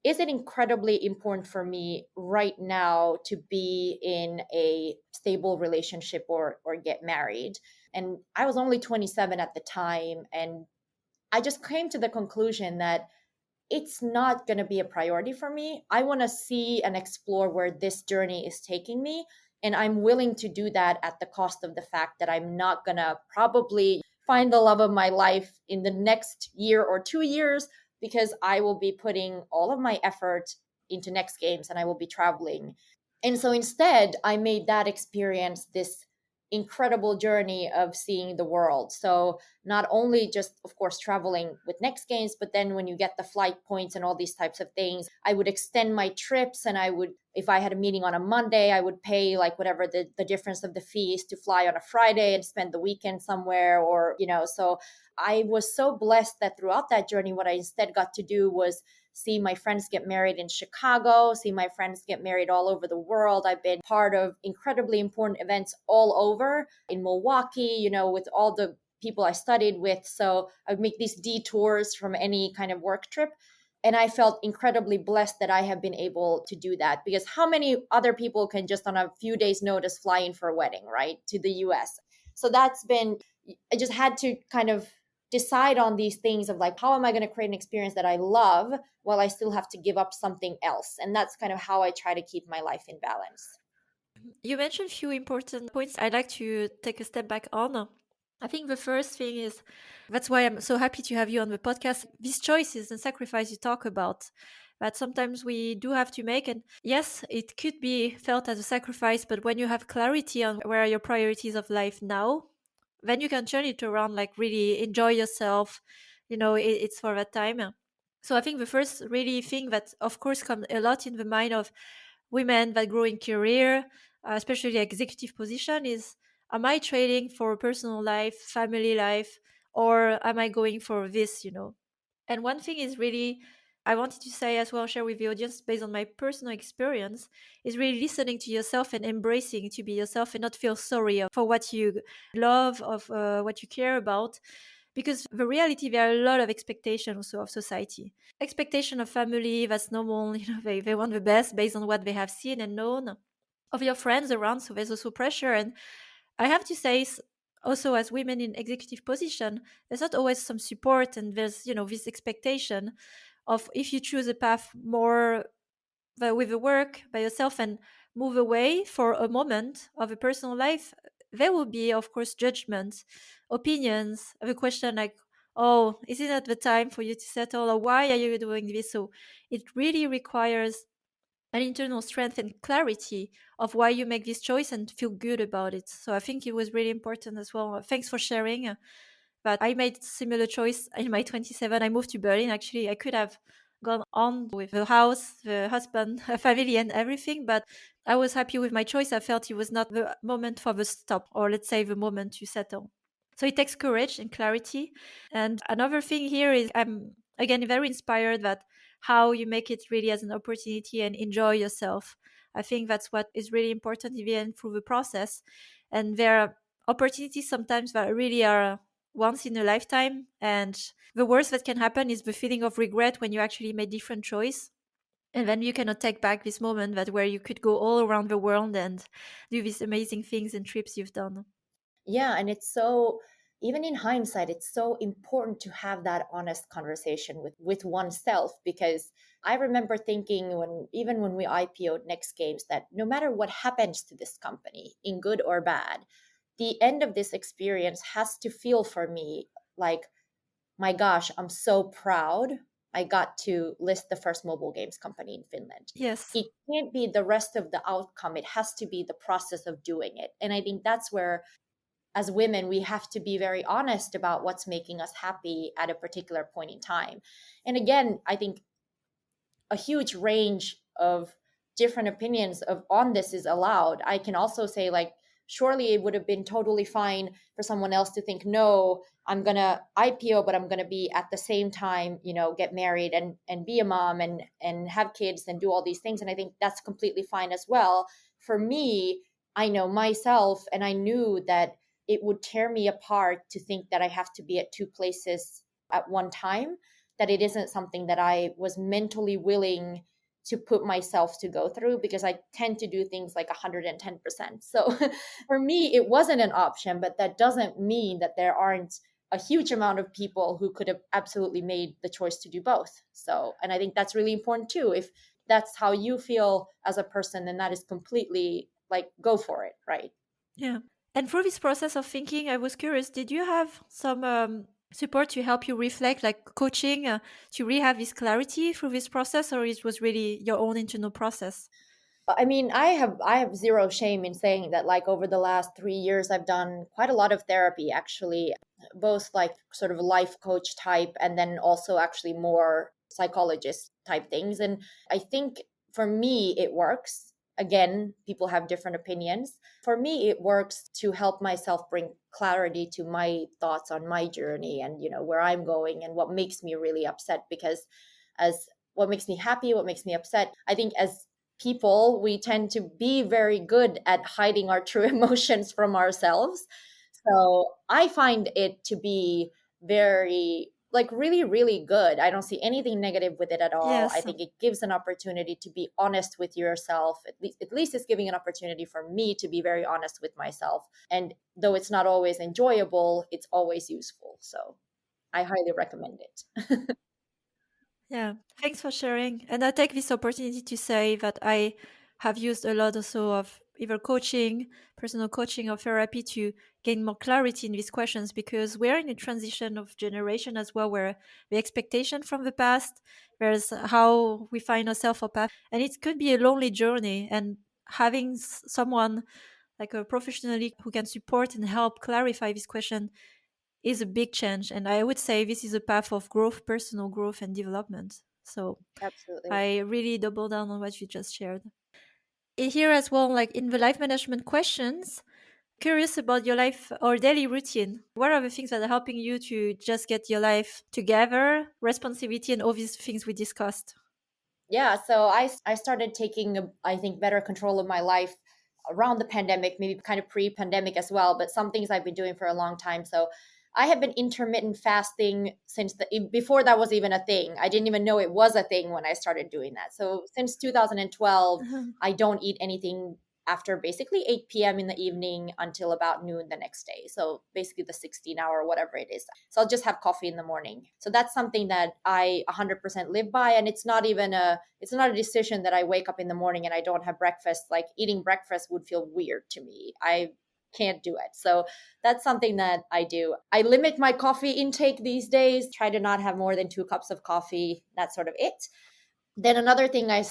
is it incredibly important for me right now to be in a stable relationship or get married? And I was only 27 at the time, and I just came to the conclusion that it's not going to be a priority for me. I want to see and explore where this journey is taking me. And I'm willing to do that at the cost of the fact that I'm not going to probably find the love of my life in the next year or 2 years, because I will be putting all of my effort into Next Games and I will be traveling. And so instead, I made that experience this incredible journey of seeing the world. So not only just, of course, traveling with Next Games, but then when you get the flight points and all these types of things, I would extend my trips, and I would, if I had a meeting on a Monday, I would pay like whatever the difference of the fees to fly on a Friday and spend the weekend somewhere, or, so I was so blessed that throughout that journey, what I instead got to do was see my friends get married in Chicago, see my friends get married all over the world. I've been part of incredibly important events all over in Milwaukee, with all the people I studied with. So I would make these detours from any kind of work trip. And I felt incredibly blessed that I have been able to do that, because how many other people can just on a few days' notice fly in for a wedding, right, to the US? So that's been, I just had to kind of decide on these things of like, how am I going to create an experience that I love while I still have to give up something else? And that's kind of how I try to keep my life in balance. You mentioned a few important points I'd like to take a step back on. I think the first thing is that's why I'm so happy to have you on the podcast. These choices and sacrifice you talk about that sometimes we do have to make. And yes, it could be felt as a sacrifice, but when you have clarity on where are your priorities of life now, then you can turn it around, like really enjoy yourself. It's for that time. So I think the first really thing that, of course, comes a lot in the mind of women that grow in career, especially the executive position, is am I trading for personal life, family life, or am I going for this? And one thing is really, I wanted to say as well, share with the audience based on my personal experience, is really listening to yourself and embracing to be yourself and not feel sorry for what you love, of what you care about. Because the reality, there are a lot of expectations also of society. Expectation of family, that's normal. They want the best based on what they have seen and known of your friends around. So there's also pressure. And I have to say, also as women in executive position, there's not always some support, and there's this expectation of if you choose a path more with the work by yourself and move away for a moment of a personal life, there will be, of course, judgments, opinions, the question like, oh, is it not the time for you to settle, or why are you doing this? So it really requires an internal strength and clarity of why you make this choice and feel good about it. So I think it was really important as well. Thanks for sharing. But I made similar choice in my 27. I moved to Berlin. Actually, I could have gone on with the house, the husband, a family, and everything. But I was happy with my choice. I felt it was not the moment for the stop, or let's say the moment to settle. So it takes courage and clarity. And another thing here is I'm again very inspired that how you make it really as an opportunity and enjoy yourself. I think that's what is really important in the end through the process. And there are opportunities sometimes that really are once in a lifetime. And the worst that can happen is the feeling of regret when you actually made different choice. And then you cannot take back this moment that where you could go all around the world and do these amazing things and trips you've done. Yeah, and it's so, even in hindsight, it's so important to have that honest conversation with oneself, because I remember thinking when we IPO'd Next Games, that no matter what happens to this company, in good or bad, the end of this experience has to feel for me like, my gosh, I'm so proud I got to list the first mobile games company in Finland. Yes. It can't be the rest of the outcome. It has to be the process of doing it. And I think that's where, as women, we have to be very honest about what's making us happy at a particular point in time. And again, I think a huge range of different opinions of on this is allowed. I can also say, like, surely it would have been totally fine for someone else to think, no, I'm gonna IPO, but I'm gonna be at the same time, get married and be a mom and have kids and do all these things. And I think that's completely fine as well. For me, I know myself, and I knew that it would tear me apart to think that I have to be at two places at one time, that it isn't something that I was mentally willing to put myself to go through, because I tend to do things like 110%. So for me, it wasn't an option, but that doesn't mean that there aren't a huge amount of people who could have absolutely made the choice to do both. So, and I think that's really important too. If that's how you feel as a person, then that is completely like, go for it, right? Yeah. And through this process of thinking, I was curious, did you have some support to help you reflect, like coaching, to really have this clarity through this process, or it was really your own internal process? I mean, I have zero shame in saying that, like, over the last 3 years I've done quite a lot of therapy, actually, both like sort of life coach type and then also actually more psychologist type things. And I think for me it works. Again, people have different opinions. For me it works to help myself bring clarity to my thoughts on my journey, and where I'm going and what makes me really upset. Because as what makes me happy, what makes me upset, I think as people, we tend to be very good at hiding our true emotions from ourselves. So I find it to be very, like, really, really good. I don't see anything negative with it at all. I Yes. think it gives an opportunity to be honest with yourself. At least it's giving an opportunity for me to be very honest with myself. And though it's not always enjoyable, it's always useful. So I highly recommend it. Yeah, thanks for sharing. And I take this opportunity to say that I have used a lot also of either coaching, personal coaching or therapy to gain more clarity in these questions, because we're in a transition of generation as well, where the expectation from the past, there's how we find ourselves or path. And it could be a lonely journey. And having someone like a professionally who can support and help clarify this question is a big change. And I would say this is a path of growth, personal growth and development. So Absolutely. I really double down on what you just shared. Here as well, like in the life management questions, curious about your life or daily routine. What are the things that are helping you to just get your life together, responsibility, and all these things we discussed? Yeah, so I started taking, I think, better control of my life around the pandemic, maybe kind of pre-pandemic as well, but some things I've been doing for a long time. So I have been intermittent fasting since before that was even a thing. I didn't even know it was a thing when I started doing that. So since 2012, I don't eat anything after basically 8 p.m. in the evening until about noon the next day. So basically the 16-hour, whatever it is. So I'll just have coffee in the morning. So that's something that I 100% live by. And it's not a decision that I wake up in the morning and I don't have breakfast. Like, eating breakfast would feel weird to me. I can't do it. So that's something that I do. I limit my coffee intake these days, try to not have more than 2 cups of coffee. That's sort of it. Then another thing I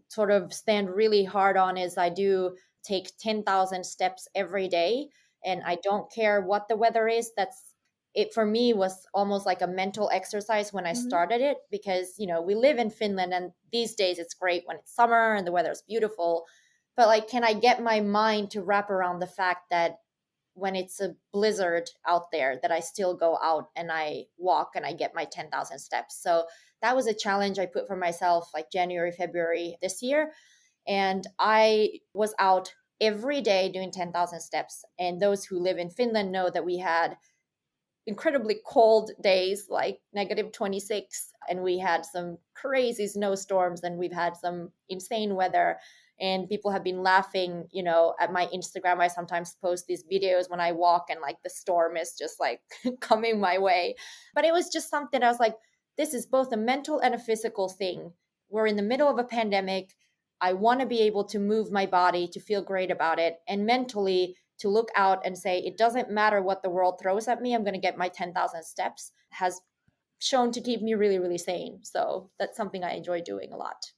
sort of stand really hard on is I do take 10,000 steps every day, and I don't care what the weather is. That's it for me. Was almost like a mental exercise when I Mhm. started it, because we live in Finland and these days it's great when it's summer and the weather is beautiful. But like, can I get my mind to wrap around the fact that when it's a blizzard out there, that I still go out and I walk and I get my 10,000 steps. So that was a challenge I put for myself like January, February this year. And I was out every day doing 10,000 steps. And those who live in Finland know that we had incredibly cold days, like -26, and we had some crazy snowstorms, and we've had some insane weather. And people have been laughing, at my Instagram. I sometimes post these videos when I walk and like the storm is just like coming my way. But it was just something I was like, this is both a mental and a physical thing. We're in the middle of a pandemic. I want to be able to move my body to feel great about it, and mentally to look out and say, it doesn't matter what the world throws at me, I'm going to get my 10,000 steps, has shown to keep me really, really sane. So that's something I enjoy doing a lot.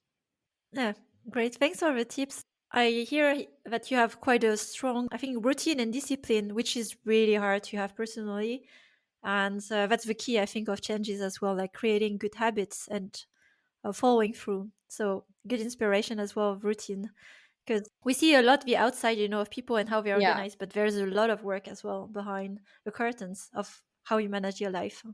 Yeah, great. Thanks for the tips. I hear that you have quite a strong, I think, routine and discipline, which is really hard to have personally. And that's the key, I think, of changes as well, like creating good habits and following through. So, good inspiration as well of routine. Because we see a lot the outside, of people and how they Yeah. organize, but there's a lot of work as well behind the curtains of how you manage your life.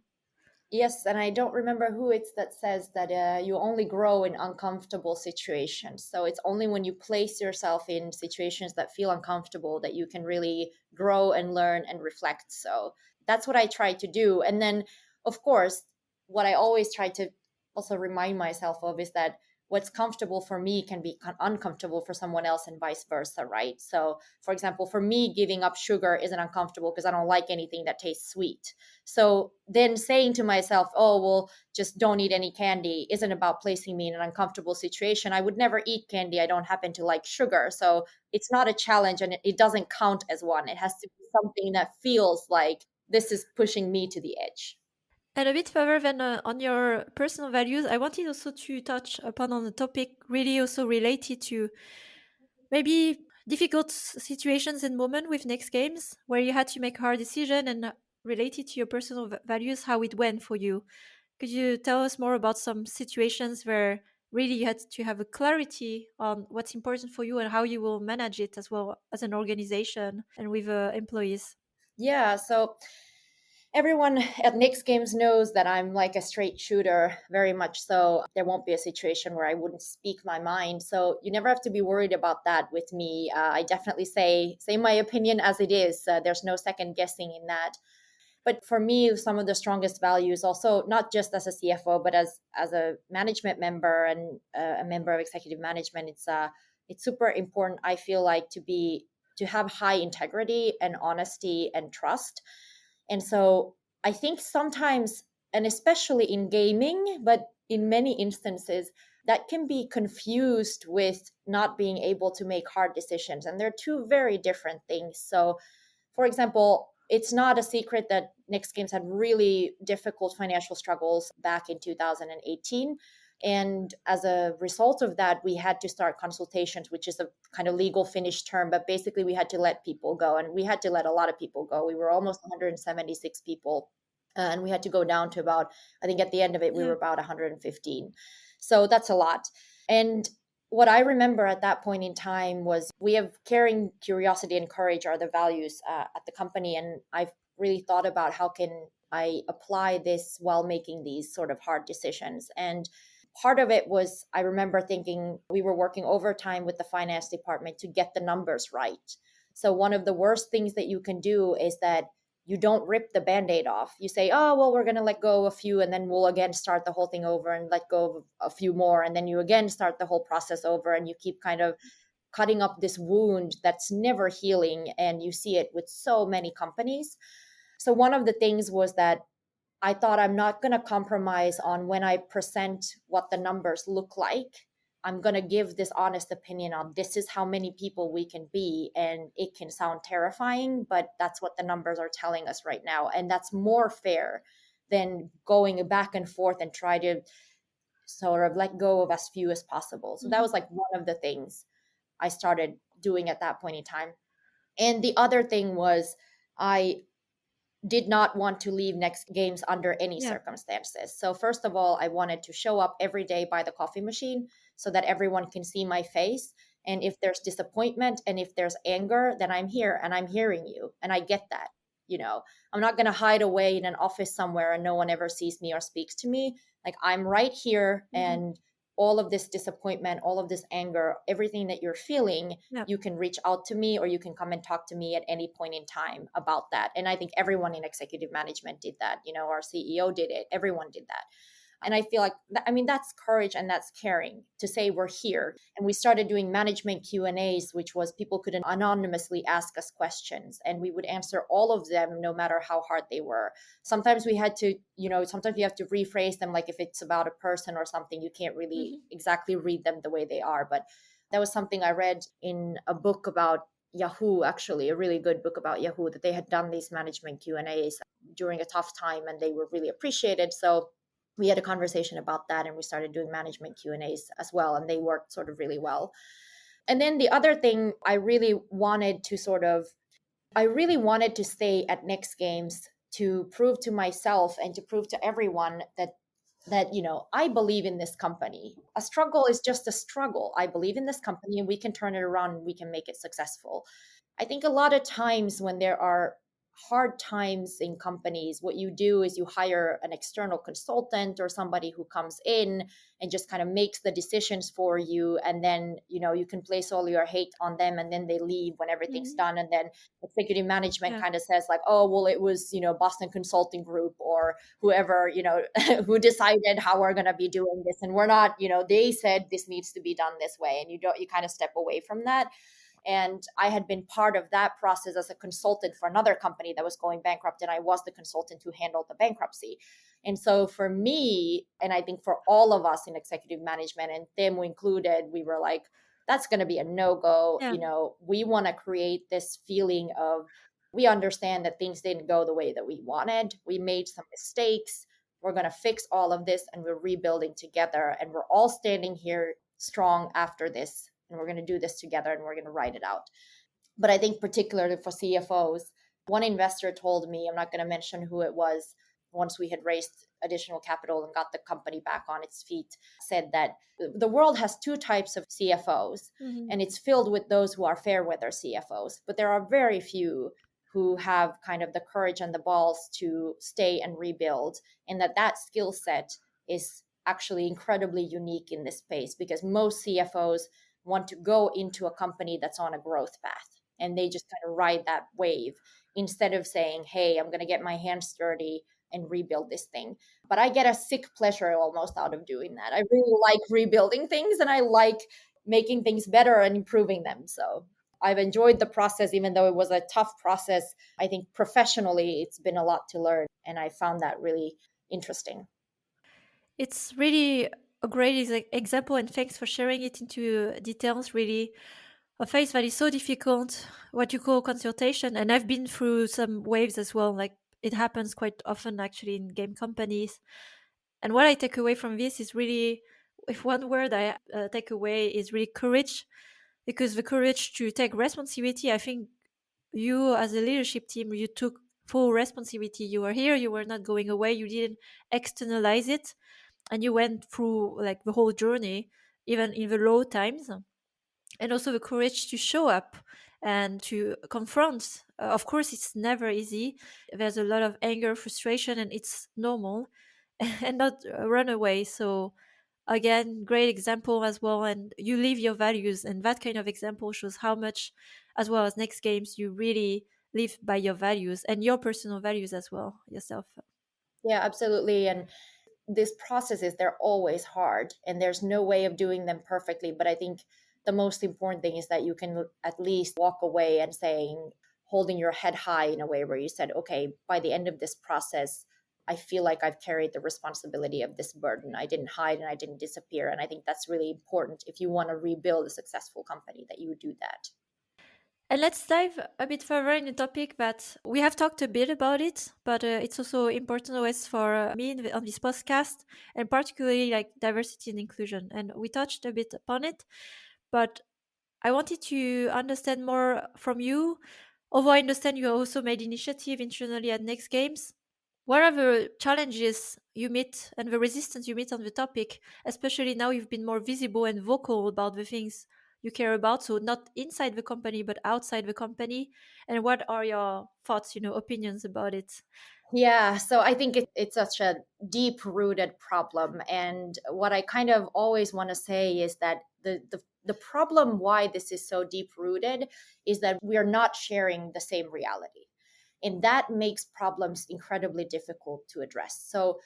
Yes, and I don't remember who it's that says that you only grow in uncomfortable situations. So it's only when you place yourself in situations that feel uncomfortable that you can really grow and learn and reflect. So that's what I try to do. And then, of course, what I always try to also remind myself of is that what's comfortable for me can be uncomfortable for someone else and vice versa, right? So, for example, for me, giving up sugar isn't uncomfortable because I don't like anything that tastes sweet. So then saying to myself, oh, well, just don't eat any candy isn't about placing me in an uncomfortable situation. I would never eat candy. I don't happen to like sugar. So it's not a challenge and it doesn't count as one. It has to be something that feels like this is pushing me to the edge. And a bit further than on your personal values, I wanted also to touch upon on the topic really also related to maybe difficult situations and moment with Next Games where you had to make a hard decision and related to your personal values, how it went for you. Could you tell us more about some situations where really you had to have a clarity on what's important for you and how you will manage it as well as an organization and with employees? Yeah, so everyone at Knicks games knows that I'm like a straight shooter, very much so. There won't be a situation where I wouldn't speak my mind. So you never have to be worried about that with me. I definitely say my opinion as it is. There's no second guessing in that. But for me, some of the strongest values, also not just as a CFO, but as a management member and a member of executive management, it's super important. I feel like to have high integrity and honesty and trust. And so I think sometimes, and especially in gaming, but in many instances, that can be confused with not being able to make hard decisions. And they're two very different things. So, for example, it's not a secret that Next Games had really difficult financial struggles back in 2018. And as a result of that, we had to start consultations, which is a kind of legal Finnish term, but basically we had to let people go. And we had to let a lot of people go. We were almost 176 people. And we had to go down to about, I think at the end of it, we were Yeah. about 115. So that's a lot. And what I remember at that point in time was we have caring, curiosity, and courage are the values at the company. And I've really thought about how can I apply this while making these sort of hard decisions. And part of it was I remember thinking we were working overtime with the finance department to get the numbers right. So one of the worst things that you can do is that you don't rip the band-aid off. You say, oh, well, we're going to let go of a few and then we'll again start the whole thing over and let go of a few more. And then you again start the whole process over and you keep kind of cutting up this wound that's never healing. And you see it with so many companies. So one of the things was that I thought I'm not going to compromise on when I present what the numbers look like. I'm going to give this honest opinion on this is how many people we can be. And it can sound terrifying, but that's what the numbers are telling us right now. And that's more fair than going back and forth and try to sort of let go of as few as possible. So that Mhm. was like one of the things I started doing at that point in time. And the other thing was, I did not want to leave Next Games under any Yeah. circumstances. So, first of all, I wanted to show up every day by the coffee machine so that everyone can see my face. And if there's disappointment and if there's anger, then I'm here and I'm hearing you. And I get that. I'm not going to hide away in an office somewhere and no one ever sees me or speaks to me. Like, I'm right here. Mhm. And all of this disappointment, all of this anger, everything that you're feeling, Yeah. you can reach out to me or you can come and talk to me at any point in time about that. And I think everyone in executive management did that. Our CEO did it. Everyone did that. And I feel like, I mean, that's courage and that's caring to say we're here. And we started doing management Q&As, which was people could anonymously ask us questions and we would answer all of them no matter how hard they were. Sometimes we had to, sometimes you have to rephrase them. Like if it's about a person or something, you can't really Mhm. exactly read them the way they are. But that was something I read in a book about Yahoo, actually, a really good book about Yahoo, that they had done these management Q&As during a tough time and they were really appreciated. So we had a conversation about that and we started doing management Q&As as well, and they worked sort of really well. And then the other thing I really wanted to stay at Next Games to prove to myself and to prove to everyone that I believe in this company. A struggle is just a struggle. I believe in this company and we can turn it around and we can make it successful. I think a lot of times when there are hard times in companies, what you do is you hire an external consultant or somebody who comes in and just kind of makes the decisions for you. And then, you can place all your hate on them, and then they leave when everything's Mhm. done. And then executive management Yeah. kind of says like, oh, well, it was, Boston Consulting Group or whoever, who decided how we're going to be doing this. And we're not, they said this needs to be done this way. And you kind of step away from that. And I had been part of that process as a consultant for another company that was going bankrupt. And I was the consultant who handled the bankruptcy. And so for me, and I think for all of us in executive management, and them included, we were like, that's going to be a no-go. Yeah. We want to create this feeling of, we understand that things didn't go the way that we wanted. We made some mistakes. We're going to fix all of this, and we're rebuilding together. And we're all standing here strong after this, and we're going to do this together, and we're going to write it out. But I think particularly for CFOs, one investor told me, I'm not going to mention who it was, once we had raised additional capital and got the company back on its feet, said that the world has two types of CFOs, Mhm. and it's filled with those who are fair weather CFOs, but there are very few who have kind of the courage and the balls to stay and rebuild, and that skill set is actually incredibly unique in this space, because most CFOs want to go into a company that's on a growth path, and they just kind of ride that wave instead of saying, hey, I'm going to get my hands dirty and rebuild this thing. But I get a sick pleasure almost out of doing that. I really like rebuilding things, and I like making things better and improving them. So I've enjoyed the process, even though it was a tough process. I think professionally, it's been a lot to learn, and I found that really interesting. It's really a great example, and thanks for sharing it into details. Really, a phase that is so difficult, what you call consultation. And I've been through some waves as well. Like it happens quite often actually in game companies. And what I take away from this is really, if one word I take away is really courage, because the courage to take responsibility. I think you, as a leadership team, you took full responsibility. You were here, you were not going away, you didn't externalize it, and you went through like the whole journey, even in the low times, and also the courage to show up and to confront. Of course, it's never easy. There's a lot of anger, frustration, and it's normal, and not run away. So again, great example as well. And you live your values, and that kind of example shows how much, as well as Next Games, you really live by your values and your personal values as well yourself. Yeah, absolutely. And these processes, they're always hard, and there's no way of doing them perfectly. But I think the most important thing is that you can at least walk away and saying, holding your head high in a way where you said, okay, by the end of this process, I feel like I've carried the responsibility of this burden. I didn't hide and I didn't disappear. And I think that's really important if you want to rebuild a successful company, that you do that. And let's dive a bit further in the topic that we have talked a bit about it, but it's also important always for me on this podcast, and particularly like diversity and inclusion. And we touched a bit upon it, but I wanted to understand more from you. Although I understand you also made initiative internally at Next Games, what are the challenges you meet and the resistance you meet on the topic, especially now you've been more visible and vocal about the things you care about, so not inside the company but outside the company, and what are your thoughts, opinions about it? Yeah, so I think it's such a deep rooted problem. And what I kind of always want to say is that the problem why this is so deep rooted is that we are not sharing the same reality. And that makes problems incredibly difficult to address. So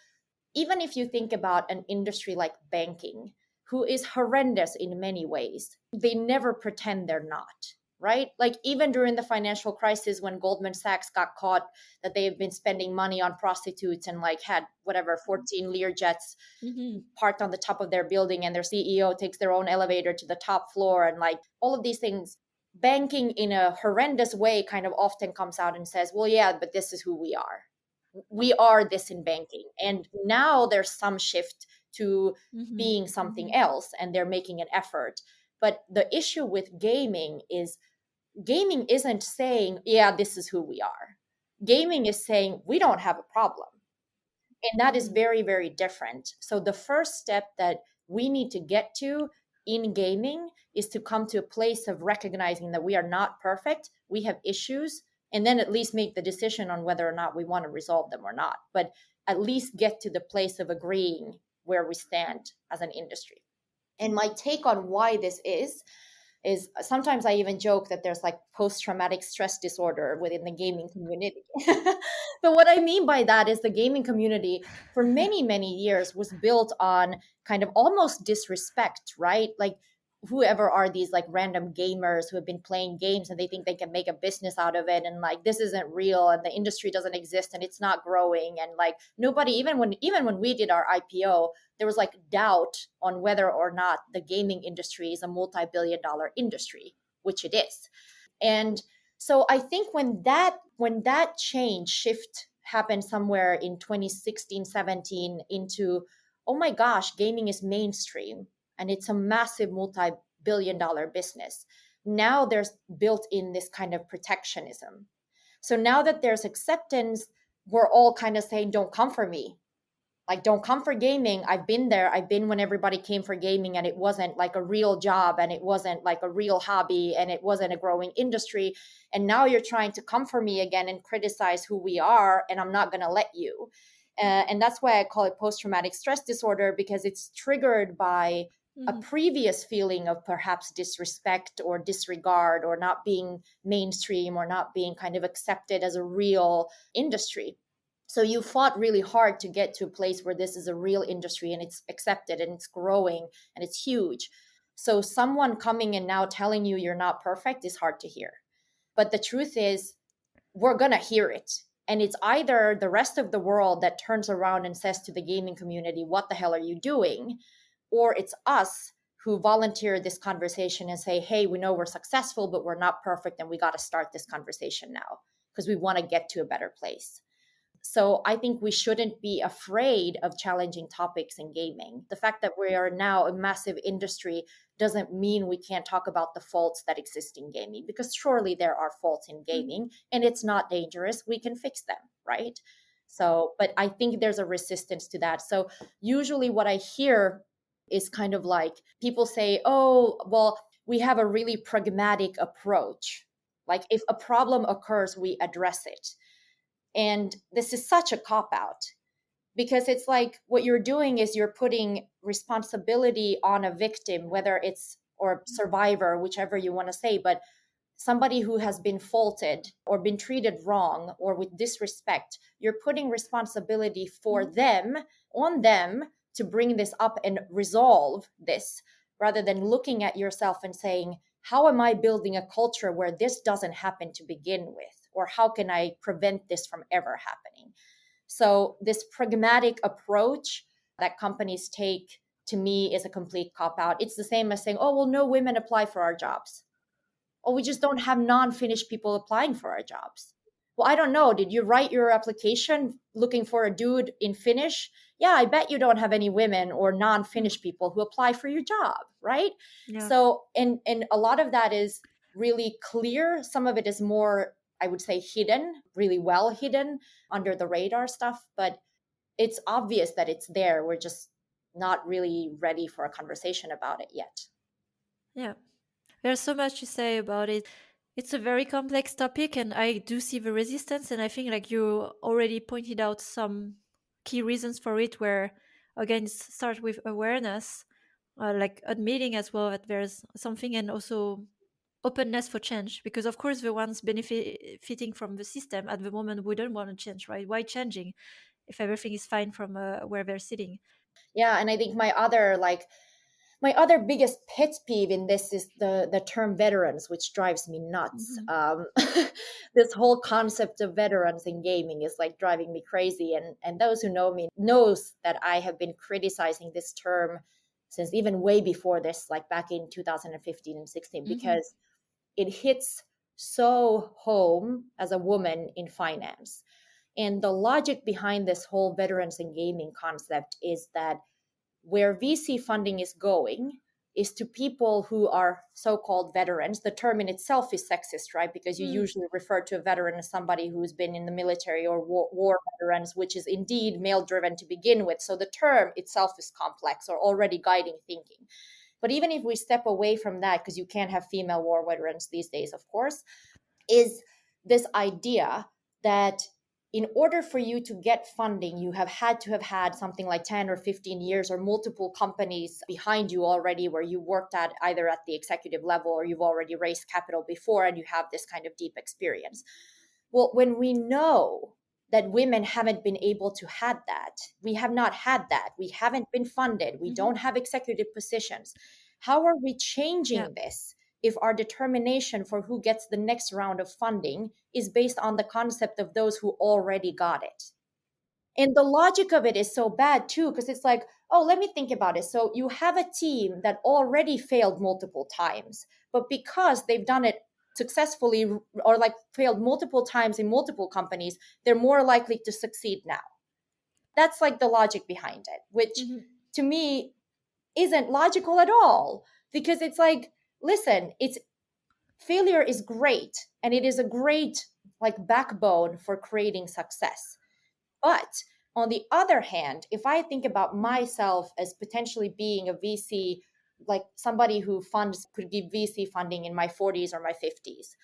even if you think about an industry like banking, who is horrendous in many ways, they never pretend they're not, right? Like even during the financial crisis when Goldman Sachs got caught that they have been spending money on prostitutes and like had whatever 14 Lear jets Mm-hmm. parked on the top of their building, and their CEO takes their own elevator to the top floor, and like all of these things, banking in a horrendous way kind of often comes out and says, well, yeah, but this is who we are. We are this in banking. And now there's some shift to Mm-hmm. being something else, and they're making an effort. But the issue with gaming is, gaming isn't saying, yeah, this is who we are. Gaming is saying, we don't have a problem. And that is Mm-hmm. very, very different. So the first step that we need to get to in gaming is to come to a place of recognizing that we are not perfect. We have issues, and then at least make the decision on whether or not we want to resolve them or not. But at least get to the place of agreeing where we stand as an industry. And my take on why this is sometimes I even joke that there's like post-traumatic stress disorder within the gaming community. But what I mean by that is the gaming community for many, many years was built on kind of almost disrespect, right? Like whoever are these like random gamers who have been playing games and they think they can make a business out of it, and like this isn't real and the industry doesn't exist and it's not growing, and like nobody, even when we did our IPO, there was like doubt on whether or not the gaming industry is a multi-billion-dollar industry, which it is. And so I think when that change shift happened somewhere in 2016 17 into, oh my gosh, gaming is mainstream and it's a massive multi-billion-dollar business, now there's built in this kind of protectionism. So now that there's acceptance, we're all kind of saying, don't come for me. Like, don't come for gaming. I've been there. I've been when everybody came for gaming and it wasn't like a real job and it wasn't like a real hobby and it wasn't a growing industry. And now you're trying to come for me again and criticize who we are, and I'm not going to let you. And that's why I call it post-traumatic stress disorder, because it's triggered by a Mhm. previous feeling of perhaps disrespect or disregard or not being mainstream or not being kind of accepted as a real industry. So you fought really hard to get to a place where this is a real industry and it's accepted and it's growing and it's huge. So someone coming and now telling you you're not perfect is hard to hear. But the truth is, we're going to hear it. And it's either the rest of the world that turns around and says to the gaming community, what the hell are you doing? Or it's us who volunteer this conversation and say, hey, we know we're successful, but we're not perfect. And we got to start this conversation now because we want to get to a better place. So I think we shouldn't be afraid of challenging topics in gaming. The fact that we are now a massive industry doesn't mean we can't talk about the faults that exist in gaming, because surely there are faults in Mhm. gaming and it's not dangerous. We can fix them, right? So, but I think there's a resistance to that. So usually what I hear is kind of like people say, oh, well, we have a really pragmatic approach. Like if a problem occurs, we address it. And this is such a cop out, because it's like what you're doing is you're putting responsibility on a victim, whether it's or survivor, whichever you want to say, but somebody who has been faulted or been treated wrong or with disrespect, you're putting responsibility for Mhm. them on them to bring this up and resolve this, rather than looking at yourself and saying, how am I building a culture where this doesn't happen to begin with? Or how can I prevent this from ever happening? So, this pragmatic approach that companies take, to me, is a complete cop out. It's the same as saying, oh, well, no women apply for our jobs. Oh, we just don't have non-Finnish people applying for our jobs. Well, I don't know. Did you write your application looking for a dude in Finnish? Yeah, I bet you don't have any women or Mhm. non-Finnish people who apply for your job, right? Yeah. So, and a lot of that is really clear. Some of it is more, I would say, hidden, really well hidden under the radar stuff, but it's obvious that it's there. We're just not really ready for a conversation about it yet. Yeah. There's so much to say about it. It's a very complex topic, and I do see the resistance. And I think, like you already pointed out, some key reasons for it, where again, start with awareness, like admitting as well that there's something, and also openness for change. Because of course, the ones benefiting from the system at the moment wouldn't want to change, right? Why changing if everything is fine from where they're sitting? Yeah, and I think my other biggest pet peeve in this is the term veterans, which drives me nuts. Hmm. This whole concept of veterans in gaming is like driving me crazy, and those who know me knows that I have been criticizing this term since even way before this, like back in 2015 and 16, Hmm. because it hits so home as a woman in finance. And the logic behind this whole veterans in gaming concept is that where VC funding is going is to people who are so-called veterans. The term in itself is sexist, right? Because you Mm. usually refer to a veteran as somebody who's been in the military or war veterans, which is indeed male-driven to begin with. So the term itself is complex or already guiding thinking. But even if we step away from that, because you can't have female war veterans these days, of course, is this idea that in order for you to get funding, you have had to have had something like 10 or 15 years or multiple companies behind you already where you worked at either at the executive level or you've already raised capital before and you have this kind of deep experience. Well, when we know that women haven't been able to had that, we have not had that, we haven't been funded, we Mhm. don't have executive positions, how are we Yeah. changing this if our determination for who gets the next round of funding is based on the concept of those who already got it? And the logic of it is so bad too, because it's like, oh, let me think about it. So you have a team that already failed multiple times, but because they've done it successfully or like failed multiple times in multiple companies, they're more likely to succeed now. That's like the logic behind it, which Mhm. to me isn't logical at all. Because it's like, listen, it's failure is great and it is a great like backbone for creating success. But on the other hand, if I think about Mhm. myself as potentially being a VC, like somebody who funds could give VC funding in my 40s or my 50s,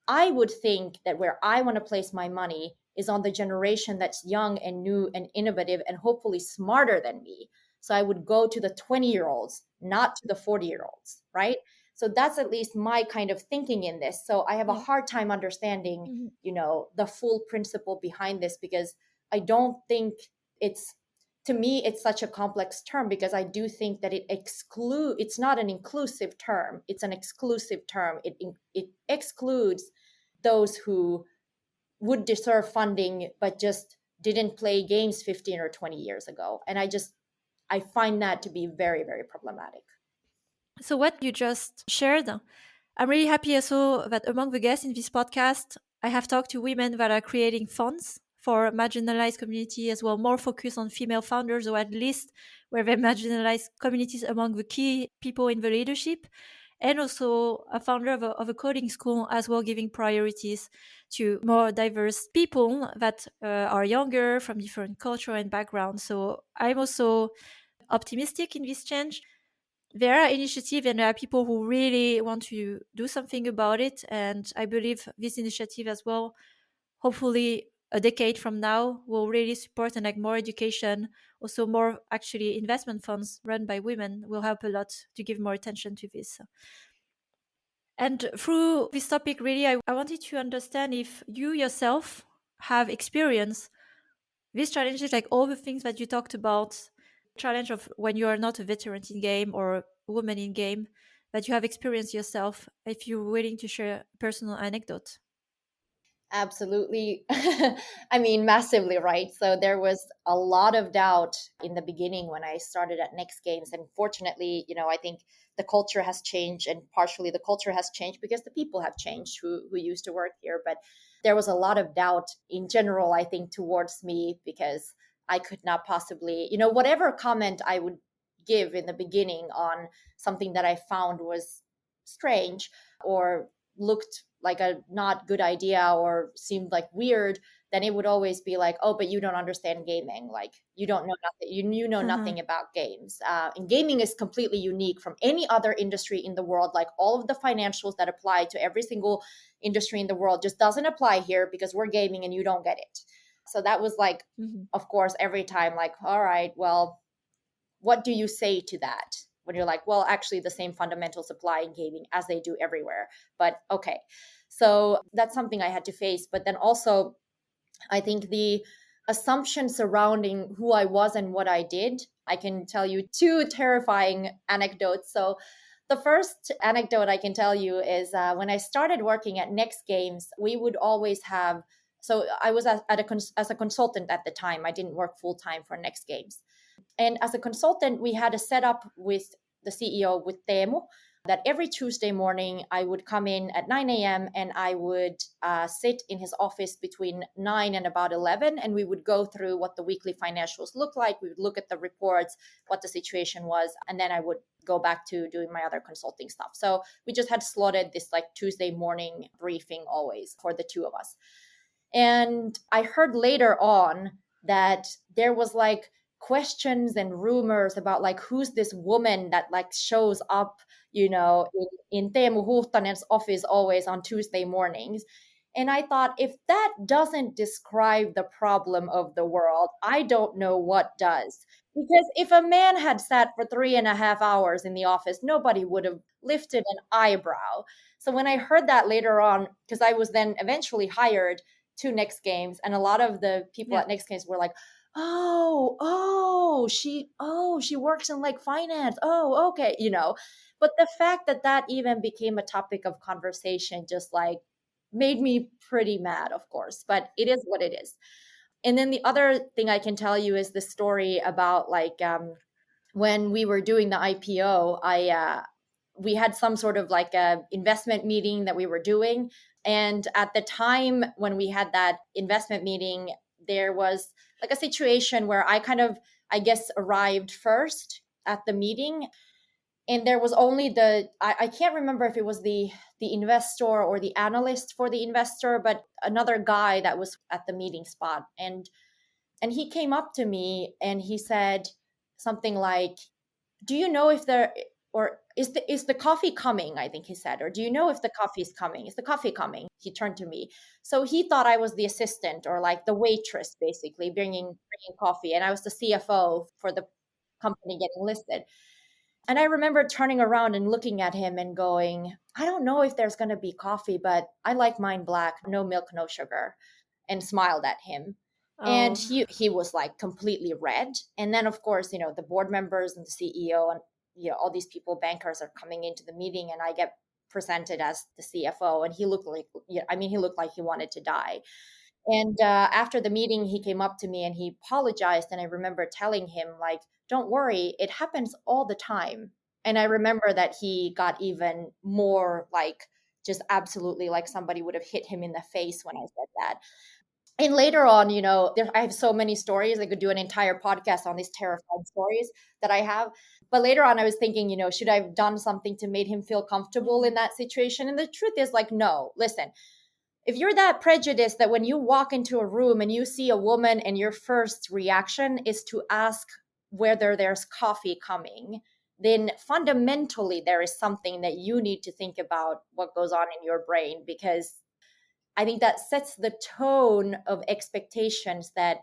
I would think that where I want to place my money is on the generation that's young and new and innovative and hopefully smarter than me. So I would go to the 20-year-olds, not to the 40-year-olds, right? So that's at least my kind of thinking in this. So I have a Yeah. hard time understanding, Mhm. the full principle behind this because I don't think it's to me it's such a complex term because I do think that it's not an inclusive term, it's an exclusive term. It excludes those who would deserve funding but just didn't play games 15 or 20 years ago, and I find that to be very, very problematic. So, what you just shared, I'm really happy also that among the guests in this podcast, I have talked to women that are creating funds for marginalized community as well, more focused on female founders, or at least where they marginalized communities among the key people in the leadership, and also a founder of a coding school as well, giving priorities to more diverse people that are younger from different culture and backgrounds. So I'm also optimistic in this change. There are initiatives and there are people who really want to do something about it. And I believe this initiative as well, hopefully a decade from now, will really support and like more education, also more actually investment funds run by women will help a lot to give more attention to this. And through this topic, really, I wanted to understand if you yourself have experienced these challenges, like all the things that you talked about, challenge of when you are not a veteran in game or a woman in game, that you have experienced yourself, if you're willing to share a personal anecdote. Absolutely. I mean, massively, right? So there was a lot of doubt in the beginning when I started at Next Games. And fortunately, I think the culture has changed, and partially the culture has changed because the people have changed who used to work here. But there was a lot of doubt in general, I think, towards me because I could not possibly, whatever comment I would give in the beginning on something that I found was strange or looked like a not good idea or seemed like weird, then it would always be like, oh, but you don't understand gaming, like you don't know nothing, you know nothing about games, and gaming is completely unique from any other industry in the world. Like all of the financials that apply to every single industry in the world just doesn't apply here because we're gaming and you don't get it. So that was like, Mhm. of course, every time like, all right, well, what do you say to that when you're like, well, actually the same fundamentals apply in gaming as they do everywhere, but okay. So that's something I had to face. But then also I think the assumption surrounding who I was and what I did, I can tell you two terrifying anecdotes. So the first anecdote I can tell you is when I started working at Next Games, we would always have. So I was as a consultant at the time. I didn't work full time for Next Games, and as a consultant, we had a setup with the CEO, with Teemu, that every Tuesday morning I would come in at 9 a.m. and I would sit in his office between 9 and about 11. And we would go through what the weekly financials look like. We would look at the reports, what the situation was. And then I would go back to doing my other consulting stuff. So we just had slotted this like Tuesday morning briefing always for the two of us. And I heard later on that there was like questions and rumors about like who's this woman that like shows up, in Teemu Huhtanen's office always on Tuesday mornings. And I thought, if that doesn't describe the problem of the world, I don't know what does. Because if a man had sat for 3.5 hours in the office, nobody would have lifted an eyebrow. So when I heard that later on, because I was then eventually hired to Next Games, and a lot of the people Yeah. at Next Games were like, she works in like finance. Oh, okay, But the fact that that even became a topic of conversation just like made me pretty mad, of course, but it is what it is. And then the other thing I can tell you is the story about like when we were doing the IPO, we had some sort of like a investment meeting that we were doing, and at the time when we had that investment meeting, there was like a situation where I kind of, I guess, arrived first at the meeting, and there was only I can't remember if it was the investor or the analyst for the investor, but another guy that was at the meeting spot, and he came up to me and he said something like, do you know if there, or is the coffee coming, I think he said, or do you know if the coffee is coming, is the coffee coming? He turned to me. So he thought I was the assistant or like the waitress, basically bringing coffee, and I was the CFO for the company getting listed. And I remember turning around and looking at him and going, I don't know if there's going to be coffee, but I like mine black, no milk, no sugar, and smiled at him. And Oh. he was like completely red. And then of course, the board members and the CEO and all these people, bankers, are coming into the meeting, and I get presented as the CFO, and he looked like, he looked like he wanted to die. And after the meeting, he came up to me and he apologized. And I remember telling him, like, don't worry, it happens all the time. And I remember that he got even more like, just absolutely like somebody would have hit him in the face when I said that. And later on, I have so many stories. I could do an entire podcast on these terrifying stories that I have. But later on, I was thinking, should I have done something to make him feel comfortable in that situation? And the truth is, like, no, listen, if you're that prejudiced that when you walk into a room and you see a woman and your first reaction is to ask whether there's coffee coming, then fundamentally there is something that you need to think about what goes on in your brain, because I think that sets the tone of expectations that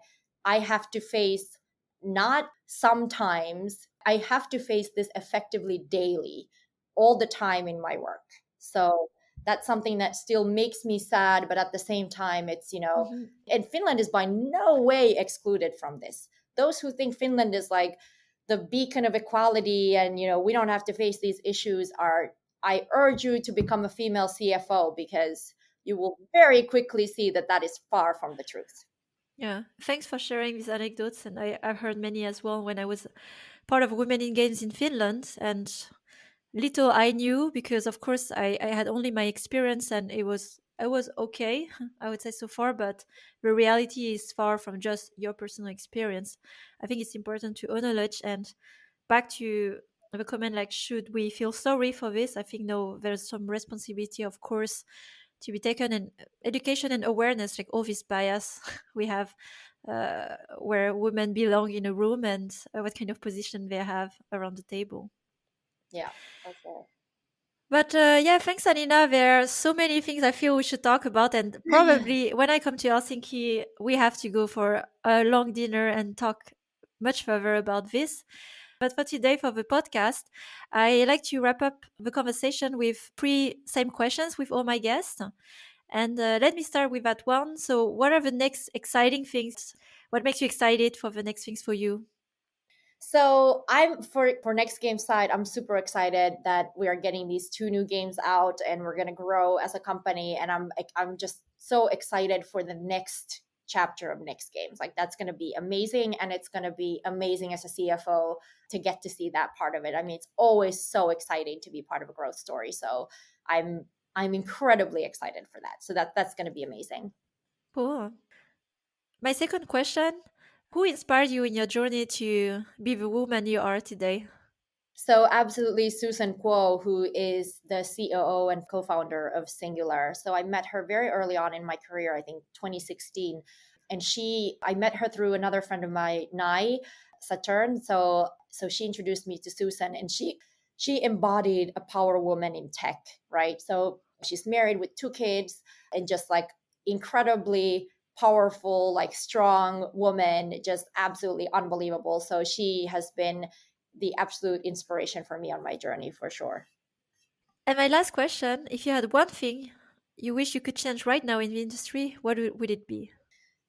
I have to face, not sometimes, I have to face this effectively daily, all the time in my work. So that's something that still makes me sad, but at the same time, it's, Mhm. and Finland is by no way excluded from this. Those who think Finland is like the beacon of equality and, we don't have to face these issues I urge you to become a female CFO, because you will very quickly see that that is far from the truth. Yeah. Thanks for sharing these anecdotes. And I've heard many as well when I was part of Women in Games in Finland. And little I knew, because of course I had only my experience, and I was okay, I would say, so far, but the reality is far from just your personal experience. I think it's important to acknowledge. And back to the comment, like, should we feel sorry for this? I think no, there's some responsibility, of course, to be taken, and education and awareness, like all this bias we have, where women belong in a room, and what kind of position they have around the table. Yeah, for sure. But yeah, thanks, Anina. There are so many things I feel we should talk about, and probably when I come to Helsinki, we have to go for a long dinner and talk much further about this. But for today, for the podcast, I like to wrap up the conversation with three same questions with all my guests. And let me start with that one. So, what are the next exciting things? What makes you excited for the next things for you? So I'm for next game side, I'm super excited that we are getting these two new games out and we're gonna grow as a company. And I'm just so excited for the next chapter of next games. Like, that's gonna be amazing, and it's gonna be amazing as a CFO to get to see that part of it. I mean, it's always so exciting to be part of a growth story. So I'm incredibly excited for that. So that's gonna be amazing. Cool. My second question: who inspired you in your journey to be the woman you are today? So absolutely, Susan Kuo, who is the COO and co-founder of Singular. So I met her very early on in my career, I think 2016. And I met her through another friend of mine, Nai Saturn. So she introduced me to Susan, and she embodied a power woman in tech, right? So she's married with two kids, and just like incredibly powerful, like strong woman, just absolutely unbelievable. So she has been the absolute inspiration for me on my journey for sure. And my last question, if you had one thing you wish you could change right now in the industry, what would it be?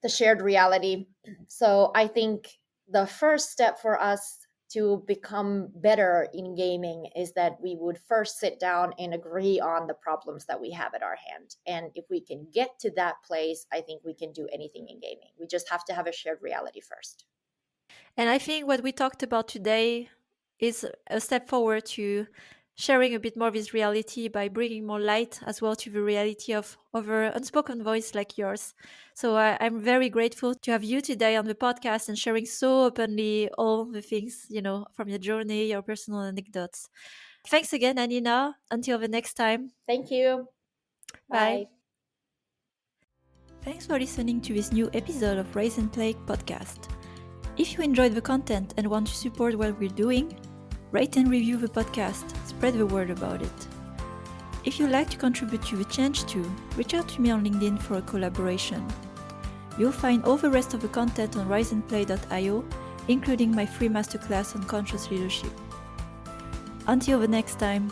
The shared reality. So I think the first step for us to become better in gaming is that we would first sit down and agree on the problems that we have at our hand. And if we can get to that place, I think we can do anything in gaming. We just have to have a shared reality first. And I think what we talked about today is a step forward to sharing a bit more of this reality by bringing more light as well to the reality of other unspoken voice like yours. So I'm very grateful to have you today on the podcast and sharing so openly all the things, from your journey, your personal anecdotes. Thanks again, Annina. Until the next time. Thank you. Bye. Bye. Thanks for listening to this new episode of Raise and Play podcast. If you enjoyed the content and want to support what we're doing, rate and review the podcast, spread the word about it. If you'd like to contribute to the change too, reach out to me on LinkedIn for a collaboration. You'll find all the rest of the content on riseandplay.io, including my free masterclass on conscious leadership. Until the next time.